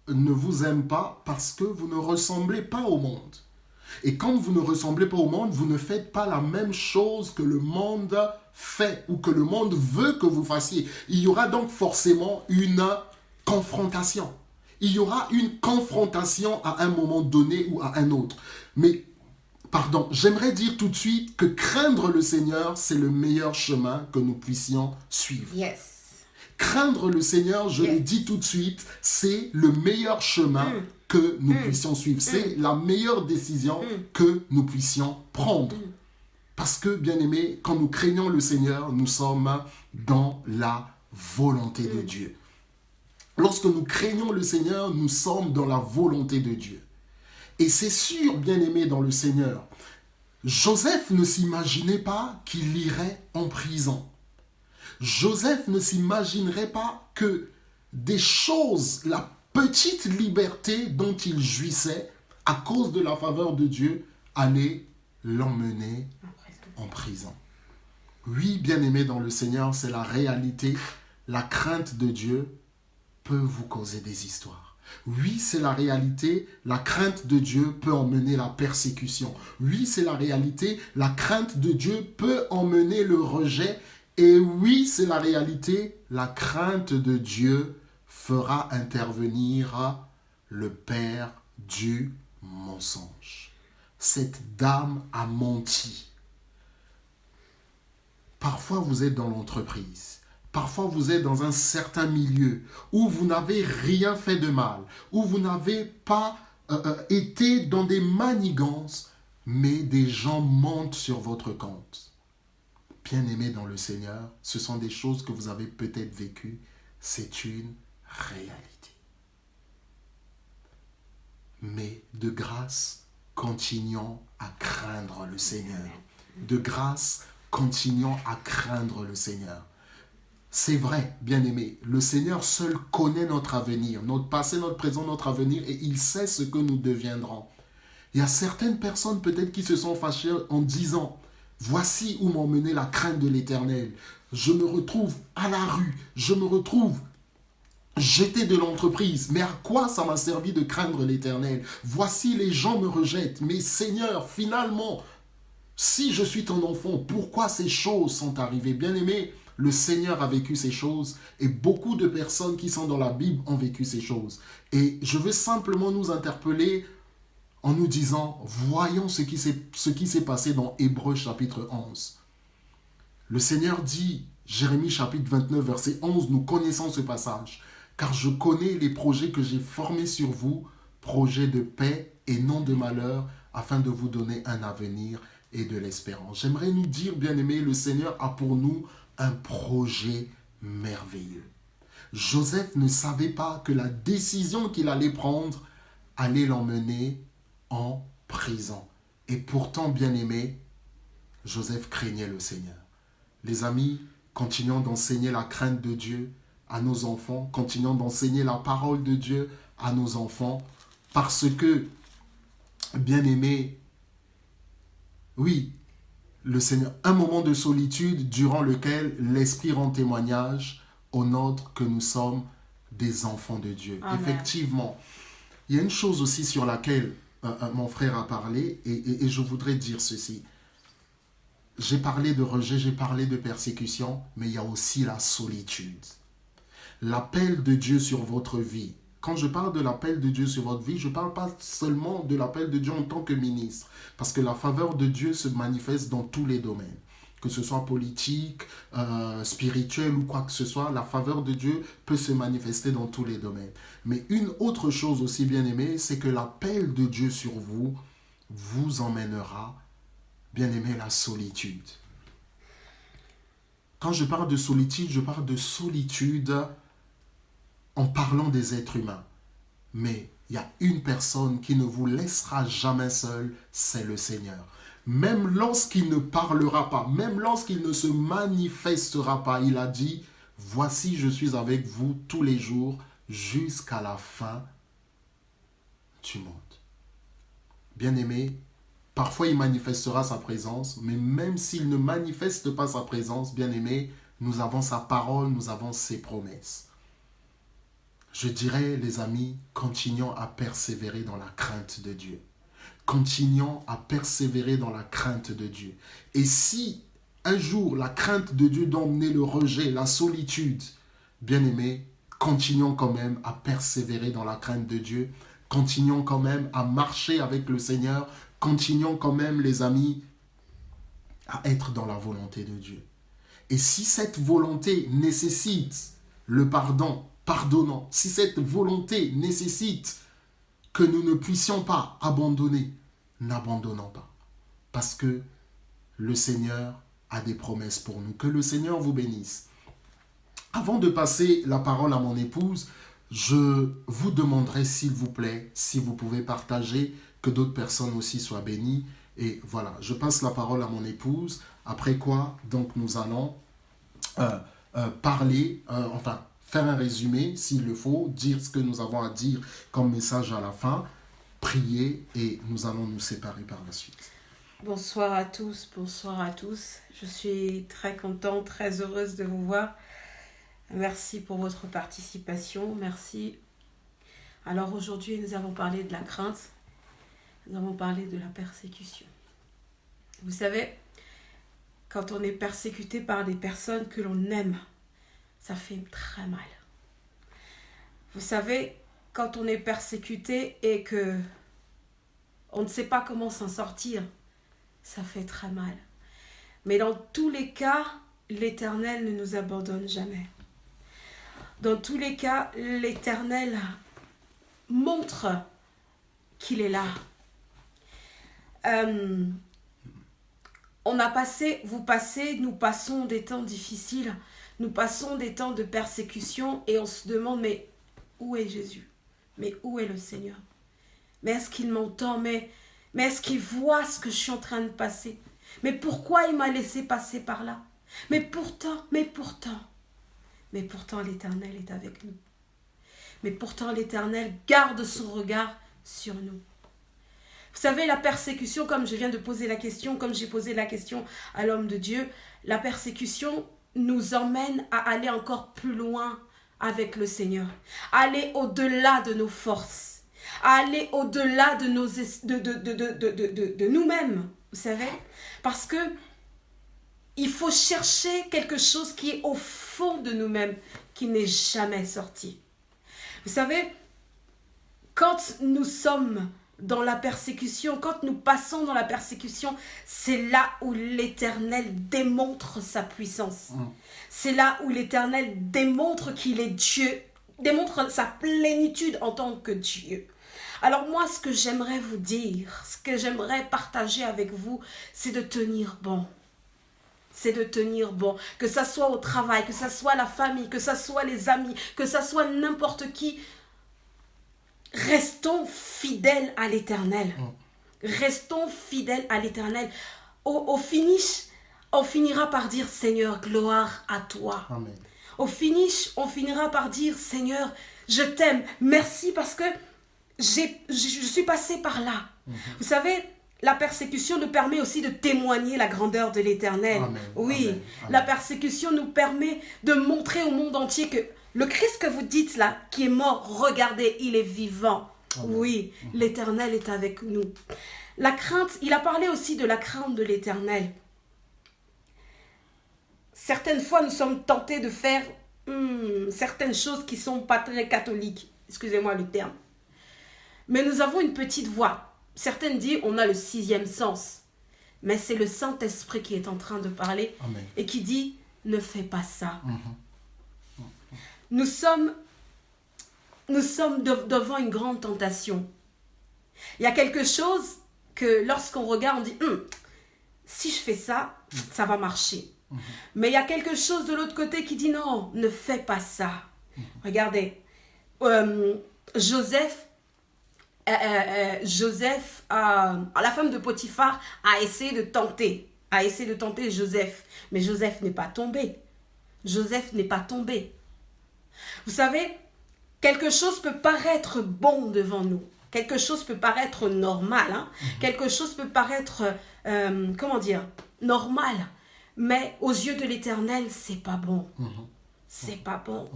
ne vous aime pas parce que vous ne ressemblez pas au monde. Et quand vous ne ressemblez pas au monde, vous ne faites pas la même chose que le monde fait ou que le monde veut que vous fassiez. Il y aura donc forcément une confrontation. Il y aura une confrontation à un moment donné ou à un autre. Mais, pardon, j'aimerais dire tout de suite que craindre le Seigneur, c'est le meilleur chemin que nous puissions suivre. Yes. Craindre le Seigneur, je le dis tout de suite, c'est le meilleur chemin que nous puissions suivre. C'est la meilleure décision que nous puissions prendre. Parce que, bien-aimés, quand nous craignons le Seigneur, nous sommes dans la volonté de Dieu. Lorsque nous craignons le Seigneur, nous sommes dans la volonté de Dieu. Et c'est sûr, bien-aimés dans le Seigneur, Joseph ne s'imaginait pas qu'il irait en prison. Joseph ne s'imaginerait pas que des choses, la petite liberté dont il jouissait à cause de la faveur de Dieu, allait l'emmener en prison. Oui, bien-aimés dans le Seigneur, c'est la réalité. La crainte de Dieu peut vous causer des histoires. Oui, c'est la réalité. La crainte de Dieu peut emmener la persécution. Oui, c'est la réalité. La crainte de Dieu peut emmener le rejet. Et oui, c'est la réalité, la crainte de Dieu fera intervenir le père du mensonge. Cette dame a menti. Parfois, vous êtes dans l'entreprise. Parfois, vous êtes dans un certain milieu où vous n'avez rien fait de mal, où vous n'avez pas été dans des manigances, mais des gens mentent sur votre compte. Bien-aimés dans le Seigneur, ce sont des choses que vous avez peut-être vécues. C'est une réalité. Mais de grâce, continuons à craindre le Seigneur. De grâce, continuons à craindre le Seigneur. C'est vrai, bien-aimés, le Seigneur seul connaît notre avenir, notre passé, notre présent, notre avenir, et il sait ce que nous deviendrons. Il y a certaines personnes peut-être qui se sont fâchées en disant: voici où m'emmenait la crainte de l'Éternel. Je me retrouve à la rue, je me retrouve jeté de l'entreprise. Mais à quoi ça m'a servi de craindre l'Éternel? Voici les gens me rejettent. Mais Seigneur, finalement, si je suis ton enfant, pourquoi ces choses sont arrivées? Bien-aimé, le Seigneur a vécu ces choses et beaucoup de personnes qui sont dans la Bible ont vécu ces choses. Et je veux simplement nous interpeller en nous disant, voyons ce qui s'est passé dans Hébreux chapitre 11. Le Seigneur dit, Jérémie chapitre 29 verset 11, nous connaissons ce passage. Car je connais les projets que j'ai formés sur vous, projets de paix et non de malheur, afin de vous donner un avenir et de l'espérance. J'aimerais nous dire, bien-aimés, le Seigneur a pour nous un projet merveilleux. Joseph ne savait pas que la décision qu'il allait prendre allait l'emmener en prison. Et pourtant, bien-aimé, Joseph craignait le Seigneur. Les amis, continuons d'enseigner la crainte de Dieu à nos enfants, continuons d'enseigner la parole de Dieu à nos enfants, parce que, bien-aimés, oui, le Seigneur, un moment de solitude durant lequel l'Esprit rend témoignage au nôtre que nous sommes des enfants de Dieu. Amen. Effectivement, il y a une chose aussi sur laquelle mon frère a parlé, et je voudrais dire ceci. J'ai parlé de rejet, j'ai parlé de persécution, mais il y a aussi la solitude. L'appel de Dieu sur votre vie. Quand je parle de l'appel de Dieu sur votre vie, je ne parle pas seulement de l'appel de Dieu en tant que ministre, parce que la faveur de Dieu se manifeste dans tous les domaines. Que ce soit politique, spirituel ou quoi que ce soit, la faveur de Dieu peut se manifester dans tous les domaines. Mais une autre chose aussi, bien-aimé, c'est que l'appel de Dieu sur vous vous emmènera, bien-aimé, la solitude. Quand je parle de solitude en parlant des êtres humains. Mais il y a une personne qui ne vous laissera jamais seul, c'est le Seigneur. Même lorsqu'il ne parlera pas, même lorsqu'il ne se manifestera pas, il a dit, voici je suis avec vous tous les jours jusqu'à la fin du monde. Bien-aimé, parfois il manifestera sa présence, mais même s'il ne manifeste pas sa présence, bien-aimé, nous avons sa parole, nous avons ses promesses. Je dirais, les amis, continuons à persévérer dans la crainte de Dieu. Continuons à persévérer dans la crainte de Dieu. Et si un jour la crainte de Dieu doit emmener le rejet, la solitude, bien-aimés, continuons quand même à persévérer dans la crainte de Dieu. Continuons quand même à marcher avec le Seigneur. Continuons quand même, les amis, à être dans la volonté de Dieu. Et si cette volonté nécessite le pardon, pardonnons. Si cette volonté nécessite que nous ne puissions pas abandonner, n'abandonnons pas. Parce que le Seigneur a des promesses pour nous. Que le Seigneur vous bénisse. Avant de passer la parole à mon épouse, je vous demanderai, s'il vous plaît, si vous pouvez partager, que d'autres personnes aussi soient bénies. Et voilà, je passe la parole à mon épouse. Après quoi, donc, nous allons parler, faire un résumé, s'il le faut, dire ce que nous avons à dire comme message à la fin, prier, et nous allons nous séparer par la suite. Bonsoir à tous. Je suis très contente, très heureuse de vous voir. Merci pour votre participation, merci. Alors aujourd'hui, nous avons parlé de la crainte, nous avons parlé de la persécution. Vous savez, quand on est persécuté par des personnes que l'on aime, ça fait très mal. Vous savez, quand on est persécuté et que on ne sait pas comment s'en sortir, ça fait très mal. Mais dans tous les cas, l'Éternel ne nous abandonne jamais. Dans tous les cas, l'Éternel montre qu'il est là. Nous passons des temps difficiles, nous passons des temps de persécution et on se demande, mais où est Jésus? Mais où est le Seigneur? Mais est-ce qu'il m'entend? Mais est-ce qu'il voit ce que je suis en train de passer? Mais pourquoi il m'a laissé passer par là? Mais pourtant, l'Éternel est avec nous. Mais pourtant, l'Éternel garde son regard sur nous. Vous savez, la persécution, comme je viens de poser la question, comme j'ai posé la question à l'homme de Dieu, la persécution nous emmène à aller encore plus loin avec le Seigneur, à aller au-delà de nos forces, à aller au-delà de nous-mêmes, vous savez, parce que il faut chercher quelque chose qui est au fond de nous-mêmes, qui n'est jamais sorti. Vous savez, quand nous sommes dans la persécution, quand nous passons dans la persécution, c'est là où l'Éternel démontre sa puissance. C'est là où l'Éternel démontre qu'il est Dieu, démontre sa plénitude en tant que Dieu. Alors moi, ce que j'aimerais vous dire, ce que j'aimerais partager avec vous, c'est de tenir bon. C'est de tenir bon, que ça soit au travail, que ça soit la famille, que ça soit les amis, que ça soit n'importe qui. Restons fidèles à l'Éternel. Restons fidèles à l'Éternel. Au finish, on finira par dire Seigneur, gloire à toi. Amen. Au finish, on finira par dire Seigneur, je t'aime, merci parce que je suis passé par là. Vous savez, la persécution nous permet aussi de témoigner la grandeur de l'Éternel. Amen. Oui, Amen. la persécution nous permet de montrer au monde entier que le Christ que vous dites là, qui est mort, regardez, il est vivant. Amen. Oui, l'Éternel est avec nous. La crainte, il a parlé aussi de la crainte de l'Éternel. Certaines fois, nous sommes tentés de faire certaines choses qui ne sont pas très catholiques. Excusez-moi le terme. Mais nous avons une petite voix. Certaines disent on a le 6e sens. Mais c'est le Saint-Esprit qui est en train de parler. Amen. Et qui dit ne fais pas ça. Nous sommes devant une grande tentation. Il y a quelque chose que lorsqu'on regarde, on dit si je fais ça, ça va marcher. Mais il y a quelque chose de l'autre côté qui dit non, ne fais pas ça. Regardez, Joseph, la femme de Potiphar, a essayé de tenter Joseph. Mais Joseph n'est pas tombé. Vous savez, quelque chose peut paraître bon devant nous. Quelque chose peut paraître normal. Quelque chose peut paraître, normal. Mais aux yeux de l'Éternel, c'est pas bon. C'est pas bon.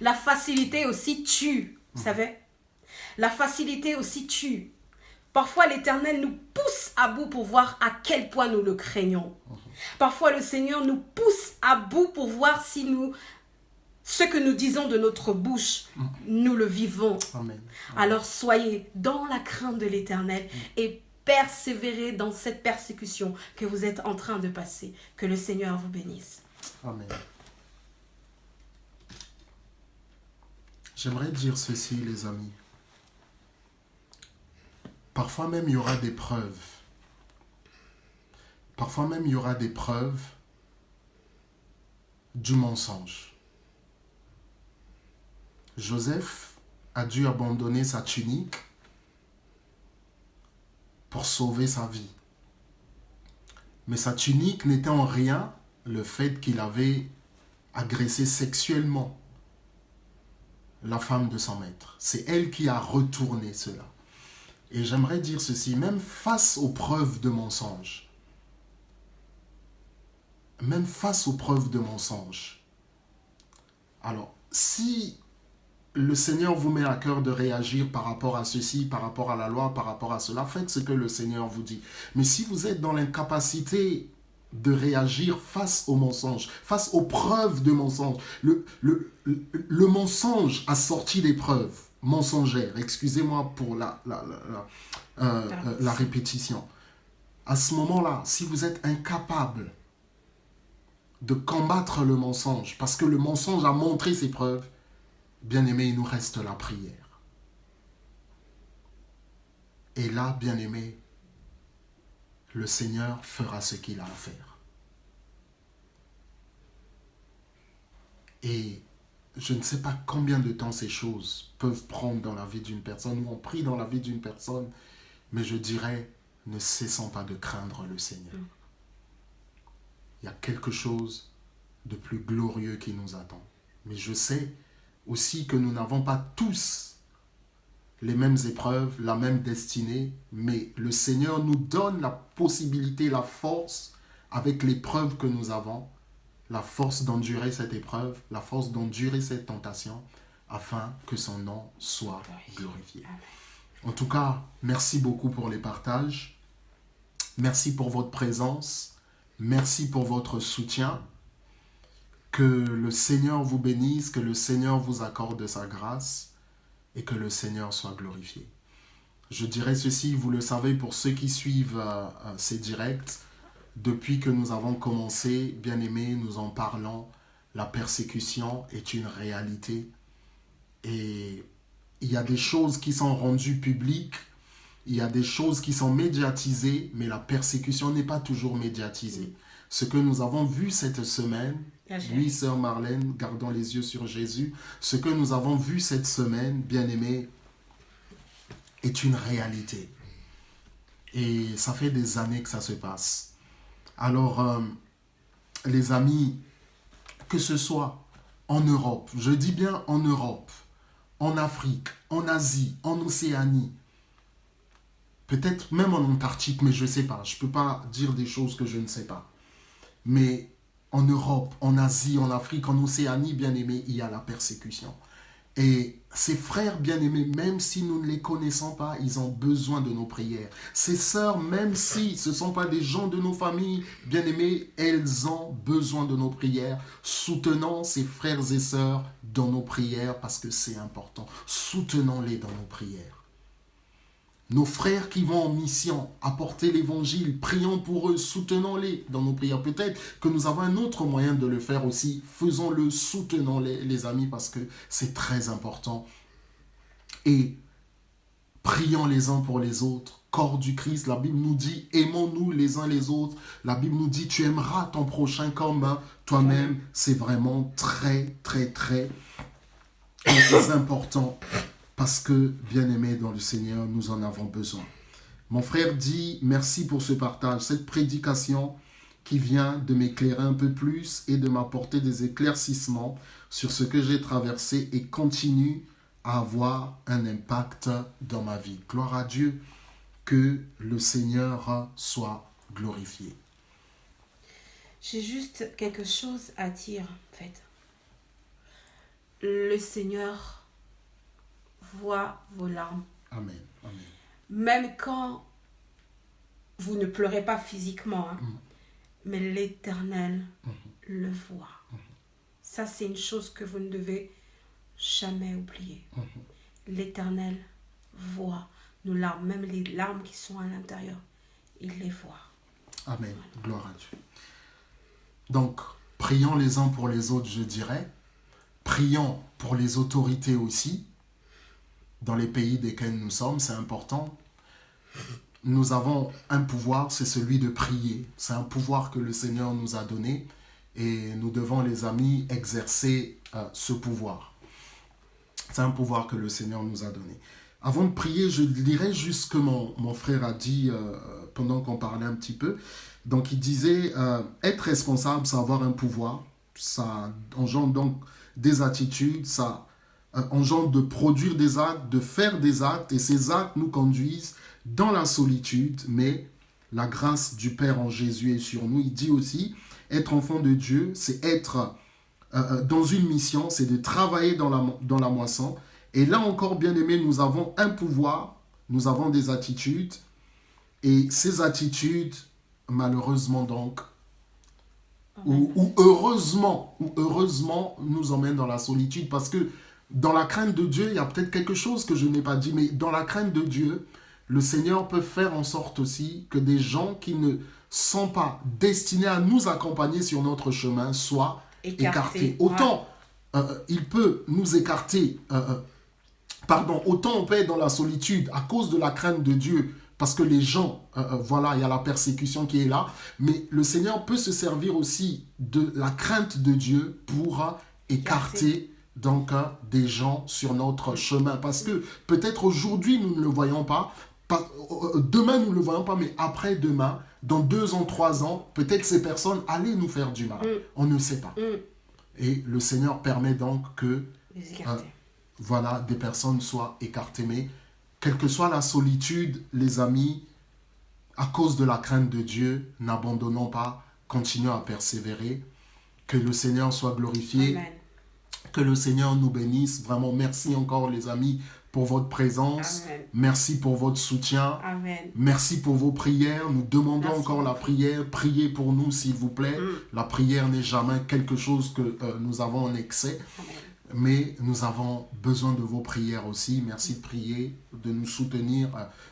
La facilité aussi tue, vous savez. La facilité aussi tue. Parfois, l'Éternel nous pousse à bout pour voir à quel point nous le craignons. Parfois, le Seigneur nous pousse à bout pour voir si ce que nous disons de notre bouche, nous le vivons. Amen. Alors, soyez dans la crainte de l'Éternel et persévérez dans cette persécution que vous êtes en train de passer. Que le Seigneur vous bénisse. Amen. J'aimerais dire ceci, les amis. Parfois même, il y aura des preuves. Parfois même, il y aura des preuves du mensonge. Joseph a dû abandonner sa tunique pour sauver sa vie. Mais sa tunique n'était en rien le fait qu'il avait agressé sexuellement la femme de son maître. C'est elle qui a retourné cela. Et j'aimerais dire ceci, même face aux preuves de mensonge, alors si le Seigneur vous met à cœur de réagir par rapport à ceci, par rapport à la loi, par rapport à cela, faites ce que le Seigneur vous dit. Mais si vous êtes dans l'incapacité de réagir face aux mensonges, face aux preuves de mensonges, le mensonge a sorti des preuves mensongères, excusez-moi pour la répétition. À ce moment-là, si vous êtes incapable de combattre le mensonge, parce que le mensonge a montré ses preuves, bien-aimé, il nous reste la prière. Et là, bien-aimé, le Seigneur fera ce qu'il a à faire. Et je ne sais pas combien de temps ces choses peuvent prendre dans la vie d'une personne, ou ont pris dans la vie d'une personne, mais je dirais, ne cessons pas de craindre le Seigneur. Il y a quelque chose de plus glorieux qui nous attend. Mais je sais aussi que nous n'avons pas tous les mêmes épreuves, la même destinée, mais le Seigneur nous donne la possibilité, la force, avec l'épreuve que nous avons, la force d'endurer cette épreuve, la force d'endurer cette tentation, afin que son nom soit glorifié. En tout cas, merci beaucoup pour les partages. Merci pour votre présence. Merci pour votre soutien. Que le Seigneur vous bénisse, que le Seigneur vous accorde sa grâce et que le Seigneur soit glorifié. Je dirais ceci, vous le savez, pour ceux qui suivent ces directs, depuis que nous avons commencé, bien-aimés, nous en parlons, la persécution est une réalité. Et il y a des choses qui sont rendues publiques, il y a des choses qui sont médiatisées, mais la persécution n'est pas toujours médiatisée. Ce que nous avons vu cette semaine, oui, sœur Marlène, gardons les yeux sur Jésus, ce que nous avons vu cette semaine, bien-aimés, est une réalité. Et ça fait des années que ça se passe. Alors, les amis, que ce soit en Europe, je dis bien en Europe, en Afrique, en Asie, en Océanie, peut-être même en Antarctique, mais je ne sais pas. Je ne peux pas dire des choses que je ne sais pas. Mais en Europe, en Asie, en Afrique, en Océanie, bien aimé, il y a la persécution. Et ces frères bien-aimés, même si nous ne les connaissons pas, ils ont besoin de nos prières. Ces sœurs, même si ce ne sont pas des gens de nos familles bien-aimés, elles ont besoin de nos prières. Soutenons ces frères et sœurs dans nos prières parce que c'est important. Soutenons-les dans nos prières. Nos frères qui vont en mission, apporter l'évangile, prions pour eux, soutenons-les dans nos prières. Peut-être que nous avons un autre moyen de le faire aussi. Faisons-le, soutenons-les, les amis, parce que c'est très important. Et prions les uns pour les autres. Corps du Christ, la Bible nous dit, aimons-nous les uns les autres. La Bible nous dit, tu aimeras ton prochain comme toi-même. C'est vraiment très, très, très important. Parce que, bien-aimés dans le Seigneur, nous en avons besoin. Mon frère dit, merci pour ce partage, cette prédication qui vient de m'éclairer un peu plus et de m'apporter des éclaircissements sur ce que j'ai traversé et continue à avoir un impact dans ma vie. Gloire à Dieu, que le Seigneur soit glorifié. J'ai juste quelque chose à dire, en fait. Le Seigneur voit vos larmes. Amen. Amen. Même quand vous ne pleurez pas physiquement, mais l'Éternel le voit. Ça, c'est une chose que vous ne devez jamais oublier. L'Éternel voit nos larmes, même les larmes qui sont à l'intérieur. Il les voit. Amen. Gloire à Dieu. Donc, prions les uns pour les autres, je dirais. Prions pour les autorités aussi. Dans les pays desquels nous sommes, c'est important. Nous avons un pouvoir, c'est celui de prier. C'est un pouvoir que le Seigneur nous a donné et nous devons, les amis, exercer ce pouvoir. C'est un pouvoir que le Seigneur nous a donné. Avant de prier, je lirai juste ce que mon frère a dit pendant qu'on parlait un petit peu. Donc, il disait, être responsable, c'est avoir un pouvoir. Ça engendre donc des attitudes, ça engendre de produire des actes, de faire des actes, et ces actes nous conduisent dans la solitude, mais la grâce du Père en Jésus est sur nous. Il dit aussi, être enfant de Dieu, c'est être dans une mission, c'est de travailler dans la moisson. Et là encore, bien-aimés, nous avons un pouvoir, nous avons des attitudes, et ces attitudes, malheureusement donc, ou heureusement, nous emmènent dans la solitude, parce que dans la crainte de Dieu, il y a peut-être quelque chose que je n'ai pas dit, mais dans la crainte de Dieu, le Seigneur peut faire en sorte aussi que des gens qui ne sont pas destinés à nous accompagner sur notre chemin soient écartés. Autant il peut nous écarter, autant on peut être dans la solitude à cause de la crainte de Dieu, parce que les gens, voilà, il y a la persécution qui est là, mais le Seigneur peut se servir aussi de la crainte de Dieu pour écarter donc des gens sur notre chemin, parce que peut-être aujourd'hui nous ne le voyons pas, demain nous ne le voyons pas, mais après-demain, dans 2 ans, 3 ans, peut-être ces personnes allaient nous faire du mal, on ne sait pas. Et le Seigneur permet donc que voilà, des personnes soient écartées, mais quelle que soit la solitude, les amis, à cause de la crainte de Dieu, n'abandonnons pas, continuons à persévérer, que le Seigneur soit glorifié. Amen. Que le Seigneur nous bénisse. Vraiment, merci encore les amis pour votre présence. Amen. Merci pour votre soutien. Amen. Merci pour vos prières. Nous demandons encore la prière. Priez pour nous, s'il vous plaît. La prière n'est jamais quelque chose que nous avons en excès. Amen. Mais nous avons besoin de vos prières aussi. Merci de prier, de nous soutenir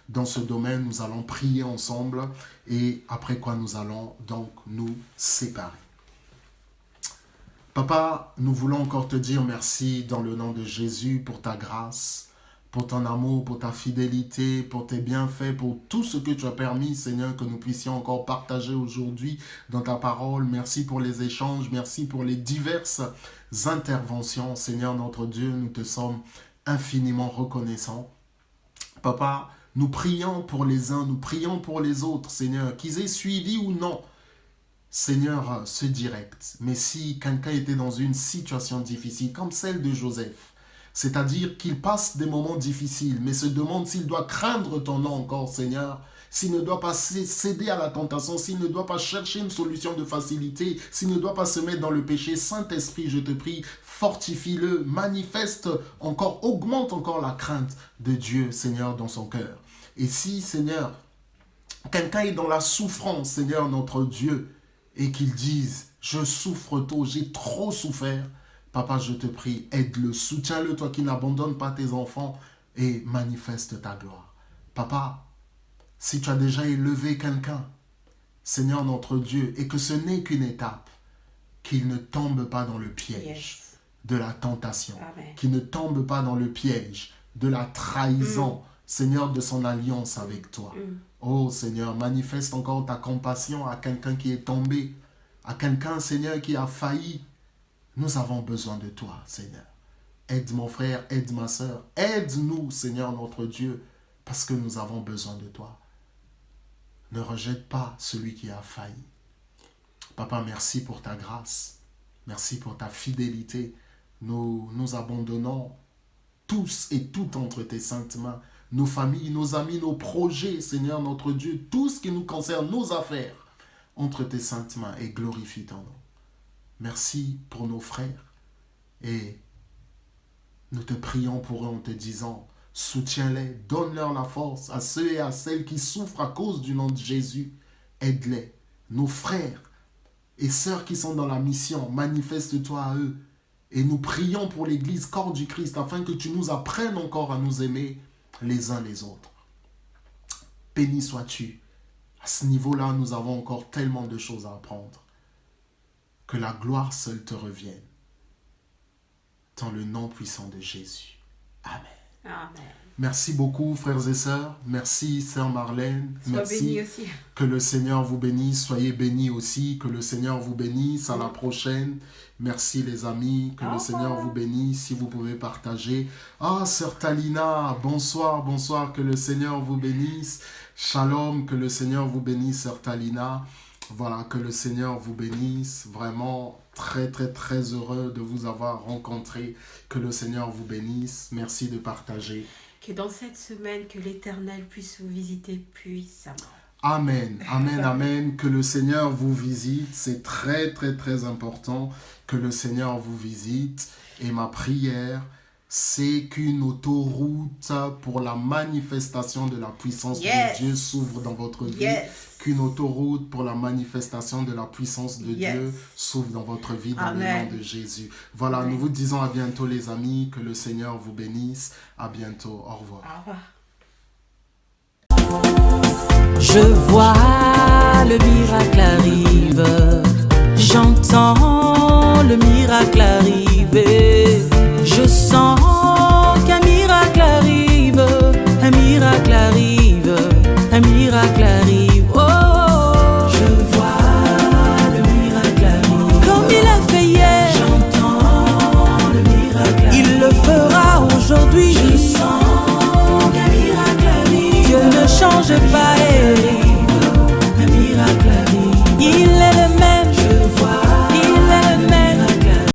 dans ce domaine. Nous allons prier ensemble et après quoi nous allons donc nous séparer. Papa, nous voulons encore te dire merci dans le nom de Jésus pour ta grâce, pour ton amour, pour ta fidélité, pour tes bienfaits, pour tout ce que tu as permis, Seigneur, que nous puissions encore partager aujourd'hui dans ta parole. Merci pour les échanges, merci pour les diverses interventions. Seigneur notre Dieu, nous te sommes infiniment reconnaissants. Papa, nous prions pour les uns, nous prions pour les autres, Seigneur, qu'ils aient suivi ou non Seigneur, ce direct. Mais si quelqu'un était dans une situation difficile, comme celle de Joseph, c'est-à-dire qu'il passe des moments difficiles, mais se demande s'il doit craindre ton nom encore, Seigneur, s'il ne doit pas céder à la tentation, s'il ne doit pas chercher une solution de facilité, s'il ne doit pas se mettre dans le péché, Saint-Esprit, je te prie, fortifie-le, manifeste encore, augmente encore la crainte de Dieu, Seigneur, dans son cœur. Et si, Seigneur, quelqu'un est dans la souffrance, Seigneur, notre Dieu, et qu'il dise, je souffre tôt, j'ai trop souffert, Papa, je te prie, aide-le, soutiens-le, toi qui n'abandonnes pas tes enfants, et manifeste ta gloire. Papa, si tu as déjà élevé quelqu'un, Seigneur notre Dieu, et que ce n'est qu'une étape, qu'il ne tombe pas dans le piège de la tentation, qu'il ne tombe pas dans le piège de la trahison, Seigneur, de son alliance avec toi. Oh Seigneur, manifeste encore ta compassion à quelqu'un qui est tombé, à quelqu'un, Seigneur, qui a failli. Nous avons besoin de toi, Seigneur. Aide mon frère, aide ma soeur, aide-nous, Seigneur notre Dieu, parce que nous avons besoin de toi. Ne rejette pas celui qui a failli. Papa, merci pour ta grâce. Merci pour ta fidélité. Nous abandonnons tous et toutes entre tes saintes mains. Nos familles, nos amis, nos projets, Seigneur notre Dieu, tout ce qui nous concerne, nos affaires, entre tes saintes mains, et glorifie ton nom. Merci pour nos frères. Et nous te prions pour eux en te disant, soutiens-les, donne-leur la force à ceux et à celles qui souffrent à cause du nom de Jésus. Aide-les. Nos frères et sœurs qui sont dans la mission, manifeste-toi à eux. Et nous prions pour l'Église, corps du Christ, afin que tu nous apprennes encore à nous aimer les uns les autres. Béni sois-tu. À ce niveau-là, nous avons encore tellement de choses à apprendre. Que la gloire seule te revienne. Dans le nom puissant de Jésus. Amen. Amen. Merci beaucoup, frères et sœurs. Merci, sœur Marlène. Sois Merci. béni aussi. Que le Seigneur vous bénisse. Soyez bénis aussi. Que le Seigneur vous bénisse. À la prochaine. Merci, les amis. Que le Seigneur vous bénisse. Si vous pouvez partager. Ah, sœur Talina, bonsoir, bonsoir. Que le Seigneur vous bénisse. Shalom. Que le Seigneur vous bénisse, sœur Talina. Voilà, que le Seigneur vous bénisse. Vraiment très, très, très heureux de vous avoir rencontré. Que le Seigneur vous bénisse. Merci de partager. Que dans cette semaine, que l'Éternel puisse vous visiter puissamment. Amen, amen, amen. Que le Seigneur vous visite. C'est très, très, très important que le Seigneur vous visite. Et ma prière, c'est qu'une autoroute pour la manifestation de la puissance de Dieu s'ouvre dans votre vie. Qu'une autoroute pour la manifestation de la puissance de Dieu s'ouvre dans votre vie dans le nom de Jésus. Voilà, nous vous disons à bientôt les amis, que le Seigneur vous bénisse. À bientôt, au revoir. Au revoir. Je vois le miracle arrive.